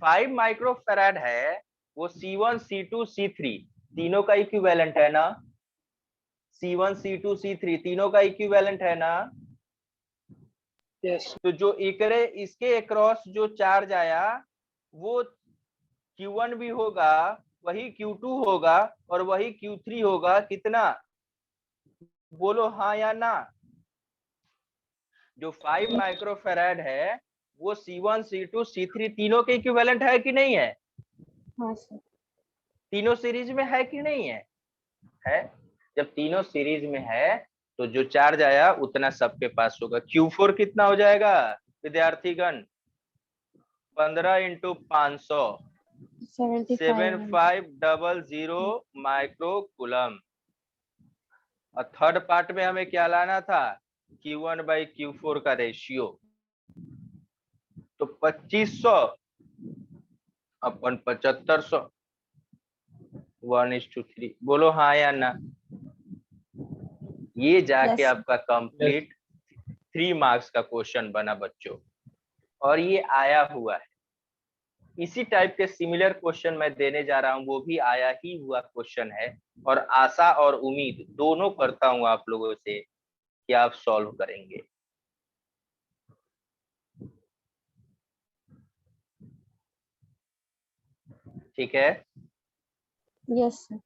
5 माइक्रोफैराड है वो C1 C2 C3 तीनों का इक्विवेलेंट है ना? C1 C2 C3 तीनों का इक्विवेलेंट है ना? यस तो जो इसके अक्रॉस जो चार्ज आया वो Q1 भी होगा, वही Q2 होगा और वही Q3 होगा। कितना? बोलो हाँ या ना। जो 5 माइक्रोफैराड है वो C1 C2 C3 तीनों के इक्विवेलेंट है कि नहीं है? हाँ सर। तीनों सीरीज में है कि नहीं है? है। जब तीनों सीरीज में है तो जो चार्ज आया उतना सबके पास होगा। Q4 कितना हो जाएगा? विद्यार्थीगण 15 इंटू 500 7500 माइक्रो कूलम। और थर्ड पार्ट में हमें क्या लाना था, Q1/Q4 का रेशियो। तो 2500 अपन 7500 1:3। बोलो हाँ या ना। ये जाके Yes. आपका कंप्लीट 3 मार्क्स का क्वेश्चन बना बच्चों, और ये आया हुआ है। इसी टाइप के सिमिलर क्वेश्चन मैं देने जा रहा हूं, वो भी आया ही हुआ क्वेश्चन है, और आशा और उम्मीद दोनों करता हूं आप लोगों से कि आप सॉल्व करेंगे। ठीक है। Yes, sir.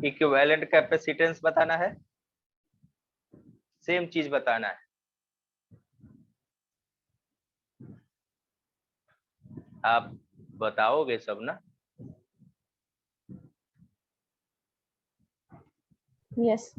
इक्विवेलेंट कैपेसिटेंस बताना है, सेम चीज बताना है। आप बताओगे सब ना। Yes.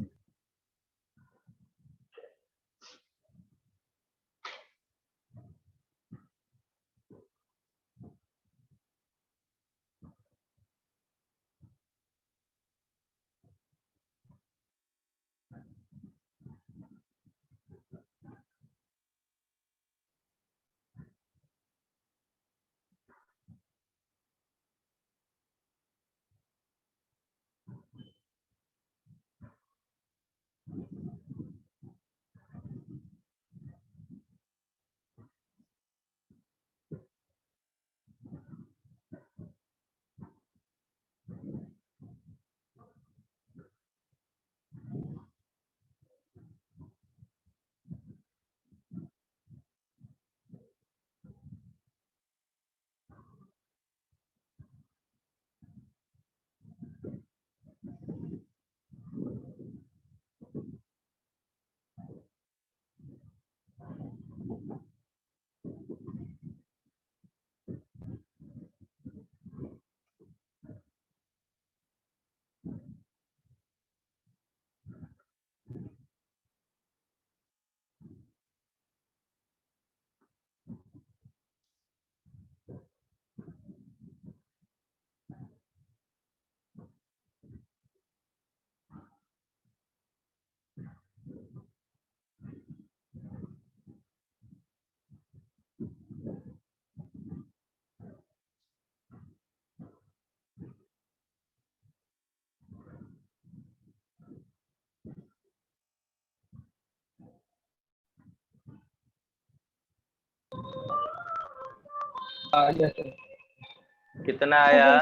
कितना आया?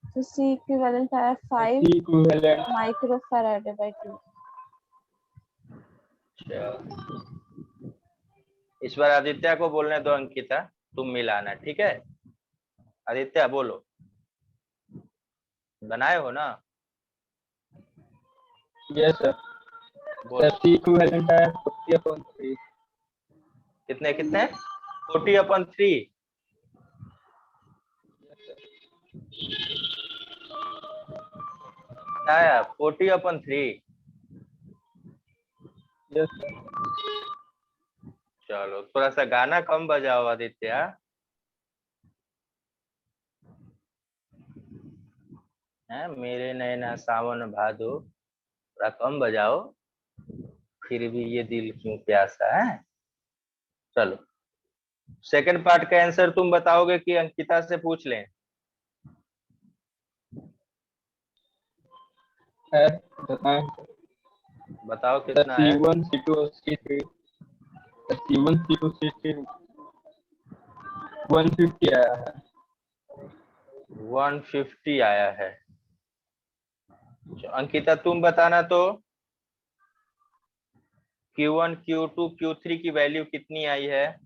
तो C equivalent आया 5 इक्विवेलेंट microfarad by 2. इस बार आदित्य को बोलने दो, अंकिता तुम मिलाना, ठीक है। आदित्य बोलो, बनाए हो ना? Yes sir. बोलो सी इक्विवेलेंट है 40/3। कितने कितने? 40/3 आया। 40/3। Yes sir. चलो थोड़ा सा गाना कम बजाओ आदित्य। है मेरे नैना सावन भादो, थोड़ा कम बजाओ। फिर भी ये दिल क्यों प्यासा है। चलो सेकंड पार्ट का आंसर तुम बताओगे कि अंकिता से पूछ लें? है बताएं। बताओ कितना है? C1 C2 C3 C1 C2 C3 150 आया है। 150 आया है। अंकिता तुम बताना तो Q1 Q2 Q3 की वैल्यू कितनी आई है?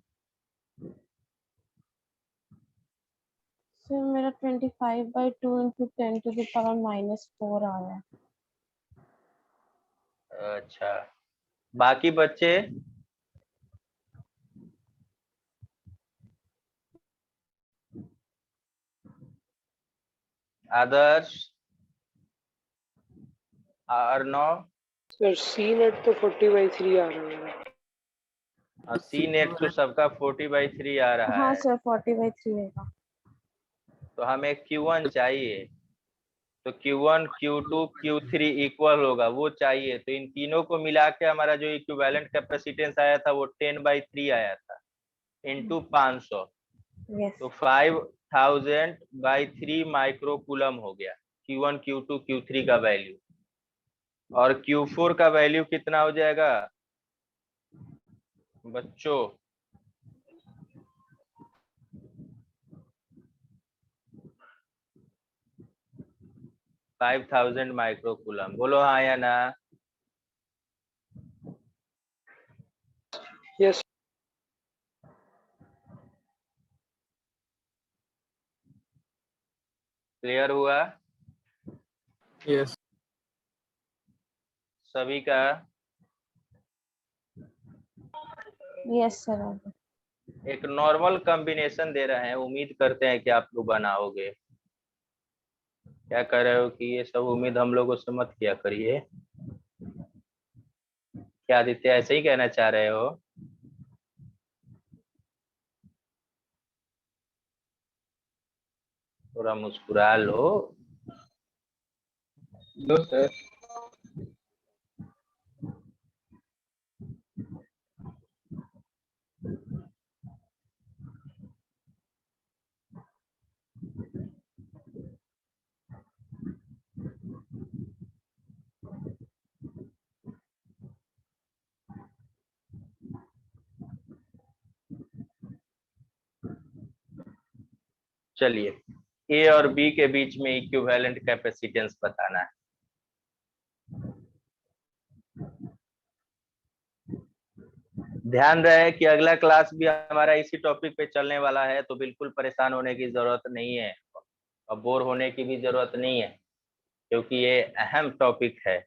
सर मेरा 25/2 into 10⁻⁻⁴ आया है। अच्छा, बाकी बच्चे? आदर्श, अर्णव, सर सी नेट तो 40/3 आ रहा है। सी नेट तो सबका 40/3 आ रहा हाँ है। सर 40/3 है। तो हमें Q1 चाहिए, तो Q1 Q2 Q3 इक्वल होगा, वो चाहिए। तो इन तीनों को मिला के हमारा जो इक्विवेलेंट कैपेसिटेंस आया था वो 10/3 आया था इंटू 500, यस तो 5000/3 माइक्रोकूलम हो गया Q1 Q2 Q3 का वैल्यू। और Q4 का वैल्यू कितना हो जाएगा बच्चों? Five 5000 microcoulomb. बोलो हाँ या ना? यस क्लियर हुआ यस सभी का? Yes sir. एक नॉर्मल कॉम्बिनेशन दे रहे हैं, उम्मीद करते हैं कि आप लोग बनाओगे। क्या कर रहे हो कि ये सब उम्मीद हम लोगों से मत किया करिए। क्या आदित्य ऐसे ही कहना चाह रहे हो? थोड़ा मुस्कुरा लो। लो सर। चलिए, ए और बी के बीच में इक्विवेलेंट कैपेसिटेंस बताना है। ध्यान रहे कि अगला क्लास भी हमारा इसी टॉपिक पे चलने वाला है, तो बिल्कुल परेशान होने की जरूरत नहीं है और बोर होने की भी जरूरत नहीं है, क्योंकि ये अहम टॉपिक है।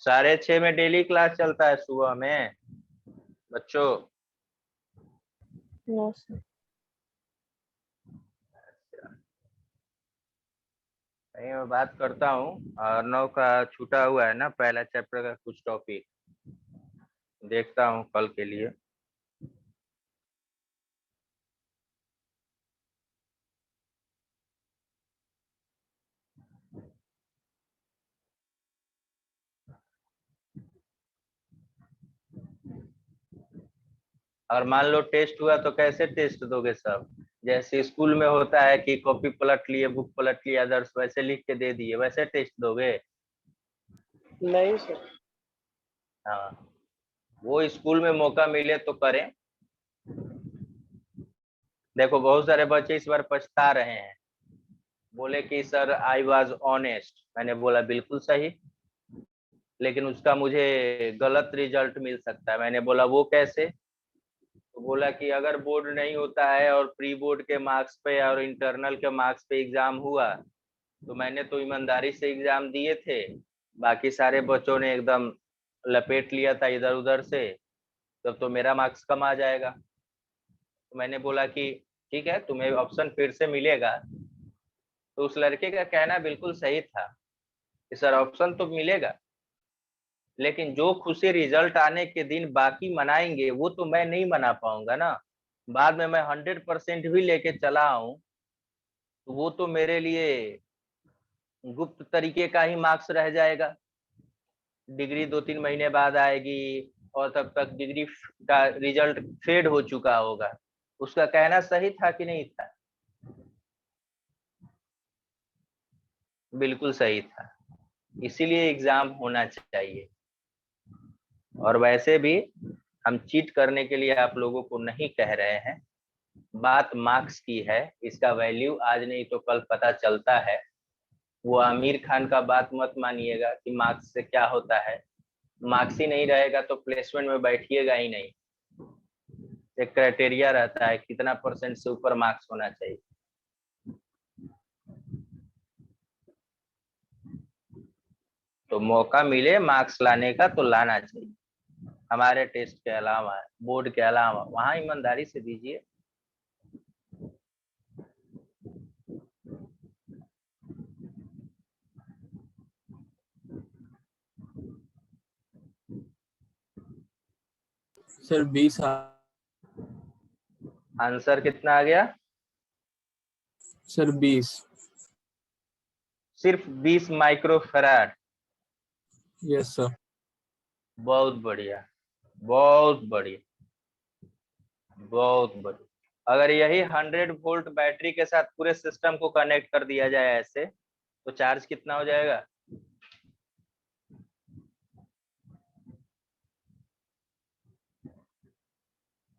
साढ़े 6 में डेली क्लास चलता है सुबह में बच्चों। No sir. नहीं, मैं बात करता हूँ। अर्णव का छूटा हुआ है ना पहला चैप्टर का कुछ टॉपिक, देखता हूँ कल के लिए। और मान लो टेस्ट हुआ तो कैसे टेस्ट दोगे सब? जैसे स्कूल में होता है कि कॉपी पलट लिए, बुक पलट लिया, आदर्श वैसे लिख के दे दिए, वैसे टेस्ट दोगे? नहीं सर। हाँ, वो स्कूल में मौका मिले तो करें। देखो बहुत सारे बच्चे इस बार पछता रहे हैं, बोले कि सर आई वाज ऑनेस्ट। मैंने बोला बिल्कुल सही, लेकिन उसका मुझे गलत रिजल्ट मिल सकता है। मैंने बोला वो कैसे? तो बोला कि अगर बोर्ड नहीं होता है और प्री बोर्ड के मार्क्स पे और इंटरनल के मार्क्स पे एग्जाम हुआ, तो मैंने तो ईमानदारी से एग्जाम दिए थे, बाकी सारे बच्चों ने एकदम लपेट लिया था इधर उधर से, तब तो मेरा मार्क्स कम आ जाएगा। तो मैंने बोला कि ठीक है, तुम्हें ऑप्शन फिर से मिलेगा। तो उस लड़के का कहना बिल्कुल सही था कि सर ऑप्शन तो मिलेगा, लेकिन जो खुशी रिजल्ट आने के दिन बाकी मनाएंगे वो तो मैं नहीं मना पाऊंगा ना। बाद में मैं 100% भी लेके चला आऊं तो वो तो मेरे लिए गुप्त तरीके का ही मार्क्स रह जाएगा। डिग्री 2-3 महीने बाद आएगी और तब तक डिग्री का रिजल्ट फेड हो चुका होगा। उसका कहना सही था कि नहीं था? बिल्कुल सही था, इसीलिए एग्जाम होना चाहिए। और वैसे भी हम चीट करने के लिए आप लोगों को नहीं कह रहे हैं, बात मार्क्स की है। इसका वैल्यू आज नहीं तो कल पता चलता है। वो आमिर खान का बात मत मानिएगा कि मार्क्स से क्या होता है। मार्क्स ही नहीं रहेगा तो प्लेसमेंट में बैठिएगा ही नहीं। एक क्राइटेरिया रहता है कितना परसेंट से ऊपर मार्क्स होना चाहिए। तो मौका मिले मार्क्स लाने का तो लाना चाहिए, हमारे टेस्ट के अलावा, बोर्ड के अलावा, वहां ईमानदारी से दीजिए। सर 20 आंसर कितना आ गया? सर 20। सिर्फ 20 माइक्रोफैराड। Yes sir. बहुत बढ़िया, बहुत बढ़िया, बहुत बढ़िया। अगर यही 100 वोल्ट बैटरी के साथ पूरे सिस्टम को कनेक्ट कर दिया जाए ऐसे, तो चार्ज कितना हो जाएगा?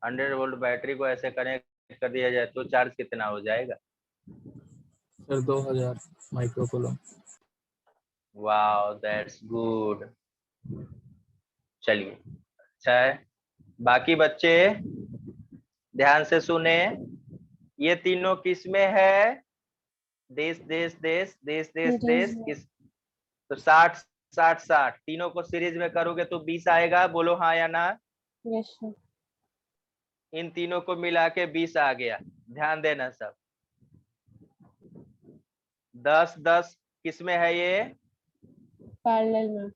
हंड्रेड वोल्ट बैटरी को ऐसे कनेक्ट कर दिया जाए तो चार्ज कितना हो जाएगा? Sir 2000 microcoulomb. Wow, that's good. चलिए, अच्छा है। बाकी बच्चे ध्यान से सुने, ये तीनों किस में है? देश देश देश देश देश देश किस? तो 60 60 60 तीनों को सीरीज में करोगे तो 20 आएगा। बोलो हाँ या ना। Yes sir. इन तीनों को मिला के 20 आ गया। ध्यान देना सब। 10 10 किस में है ये? पैरेलल में।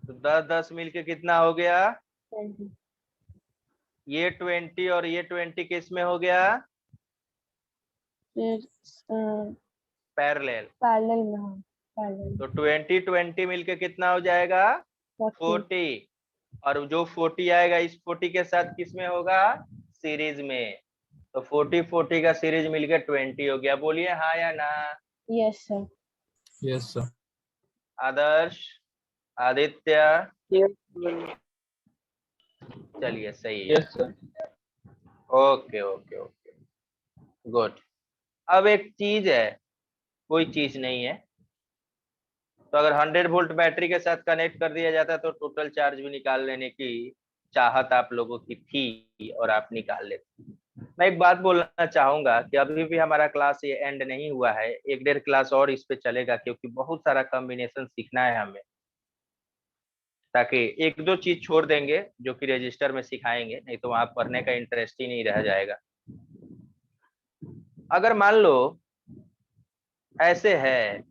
तो 10 10 मिलके कितना हो गया? 20। ये 20 और ये 20 किस में हो गया? फिर पैरेलल। पैरेलल में, हाँ पैरेलल। तो 20 20 मिलके कितना हो जाएगा? 40। और जो 40 आएगा इस 40 के साथ किस में होगा? सीरीज में। तो 40 40 का सीरीज मिलके 20 हो गया। बोलिए हाँ या ना। Yes sir. Yes sir. Adarsh, Aditya, ये चलिए सही है। Yes sir. Okay okay okay, good. अब एक चीज है, कोई चीज नहीं है। तो अगर 100 वोल्ट बैटरी के साथ कनेक्ट कर दिया जाता तो टोटल चार्ज भी निकाल लेने की चाहत आप लोगों की थी और आप निकाल लेते। मैं एक बात बोलना चाहूंगा कि अभी भी हमारा क्लास ये एंड नहीं हुआ है, 1 1.5 क्लास और इस पे चलेगा, क्योंकि बहुत सारा कॉम्बिनेशन सीखना है हमें। ताकि एक दो चीज छोड़ देंगे जो कि रजिस्टर में सिखाएंगे, नहीं तो वहां पढ़ने का इंटरेस्ट ही नहीं रह जाएगा। अगर मान लो ऐसे है,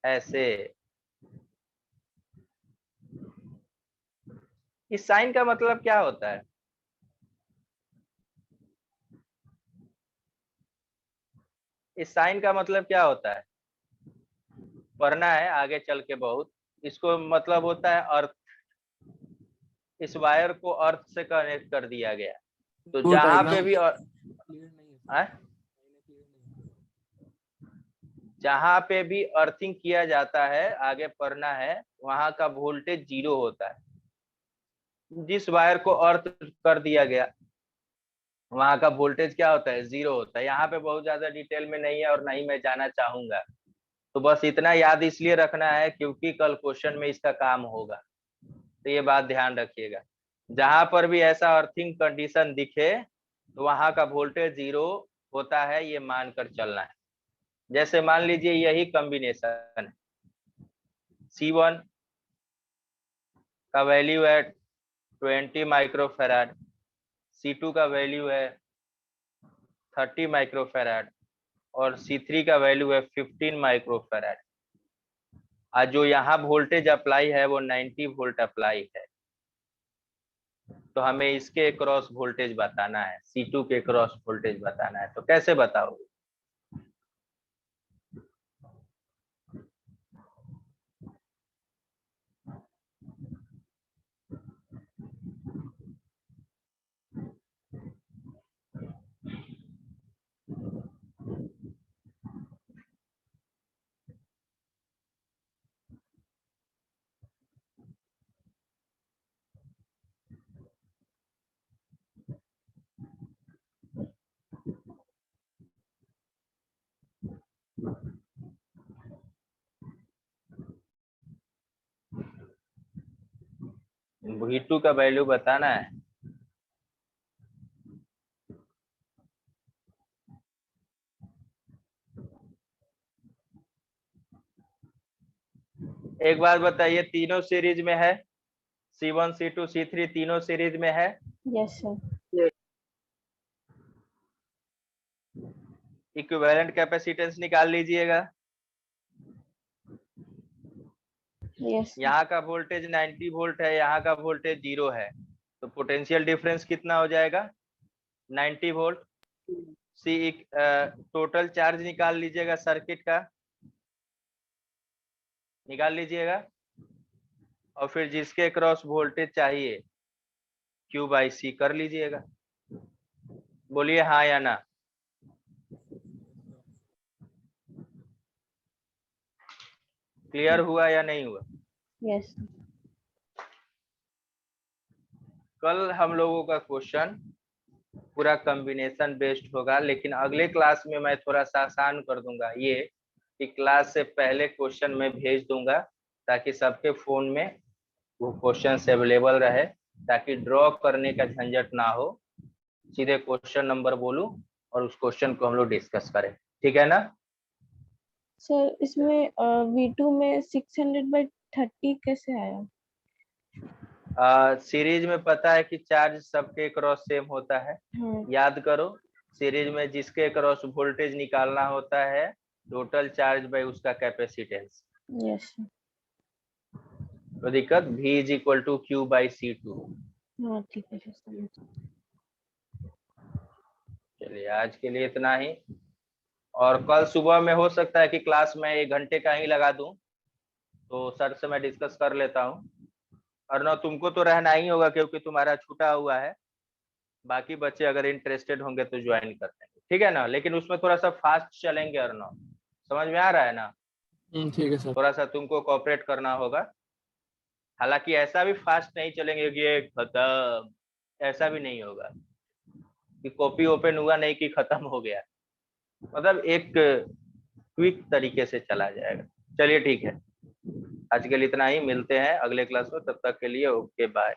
ऐसे, इस साइन का मतलब क्या होता है? इस साइन का मतलब क्या होता है? पढ़ना है आगे चल के बहुत। इसको मतलब होता है अर्थ। इस वायर को अर्थ से कनेक्ट कर दिया गया। तो वो जहां पे डायग्राम भी क्लियर नहीं है सर। जहां पे भी अर्थिंग किया जाता है, आगे पढ़ना है, वहां का वोल्टेज 0 होता है। जिस वायर को अर्थ कर दिया गया वहां का वोल्टेज क्या होता है? 0 होता है। यहाँ पे बहुत ज्यादा डिटेल में नहीं है और नहीं मैं जाना चाहूंगा। तो बस इतना याद इसलिए रखना है क्योंकि कल क्वेश्चन में इसका काम होगा। तो ये बात ध्यान रखिएगा, जहां पर भी ऐसा अर्थिंग कंडीशन दिखे तो वहां का वोल्टेज 0 होता है, ये मानकर चलना है। जैसे मान लीजिए यही कॉम्बिनेशन है, C1 का वैल्यू है 20 माइक्रोफैराड, C2 का वैल्यू है 30 माइक्रोफैराड और C3 का वैल्यू है 15 माइक्रोफैराड। आज जो यहाँ वोल्टेज अप्लाई है वो 90 वोल्ट अप्लाई है। तो हमें इसके क्रॉस वोल्टेज बताना है, C2 के क्रॉस वोल्टेज बताना है। तो कैसे बताओगे? V2 का वैल्यू बताना है। एक बात बताइए, तीनों सीरीज में है? C1 C2 C3 तीनों सीरीज में है? Yes sir. इक्विवेलेंट कैपेसिटेंस निकाल लीजिएगा। यस यहाँ का वोल्टेज 90 वोल्ट है, यहाँ का वोल्टेज 0 है, तो पोटेंशियल डिफरेंस कितना हो जाएगा? 90 वोल्ट। सी टोटल चार्ज निकाल लीजिएगा सर्किट का, निकाल लीजिएगा, और फिर जिसके क्रॉस वोल्टेज चाहिए Q/C कर लीजिएगा। बोलिए हाँ या ना। क्लियर हुआ या नहीं हुआ? यस। कल हम लोगों का क्वेश्चन पूरा कॉम्बिनेशन बेस्ड होगा, लेकिन अगले क्लास में मैं थोड़ा सा आसान कर दूंगा ये कि क्लास से पहले क्वेश्चन में भेज दूंगा ताकि सबके फोन में वो क्वेश्चन अवेलेबल रहे, ताकि ड्रॉ करने का झंझट ना हो, सीधे क्वेश्चन नंबर बोलूं और उस क्वेश्चन को हम लोग डिस्कस करें। ठीक है ना? सर इसमें V2 में 600/30 कैसे आया? सीरीज में पता है कि चार्ज सबके क्रॉस सेम होता है। हाँ। याद करो, सीरीज में जिसके क्रॉस वोल्टेज निकालना होता है टोटल चार्ज बाय उसका कैपेसिटेंस। यस। तो दिक्कत V is equal to Q/C2। हाँ ठीक है सर, समझ। चलिए आज के लिए इतना ही, और कल सुबह में हो सकता है कि क्लास में 1 घंटे का ही लगा दूं, तो सर से मैं डिस्कस कर लेता हूं। और ना तुमको तो रहना ही होगा क्योंकि तुम्हारा छूटा हुआ है, बाकी बच्चे अगर इंटरेस्टेड होंगे तो ज्वाइन कर लेंगे, ठीक है ना? लेकिन उसमें थोड़ा सा फास्ट चलेंगे, और ना समझ में आ रहा है ना? ठीक है सर। थोड़ा सा तुमको कोऑपरेट करना होगा। हालांकि ऐसा भी फास्ट नहीं चलेंगे कि ये खत्म, ऐसा भी नहीं होगा कि कॉपी ओपन हुआ नहीं कि खत्म हो गया, मतलब एक क्विक तरीके से चला जाएगा। चलिए ठीक है, आज के लिए इतना ही, मिलते हैं अगले क्लास में, तब तक के लिए ओके बाय।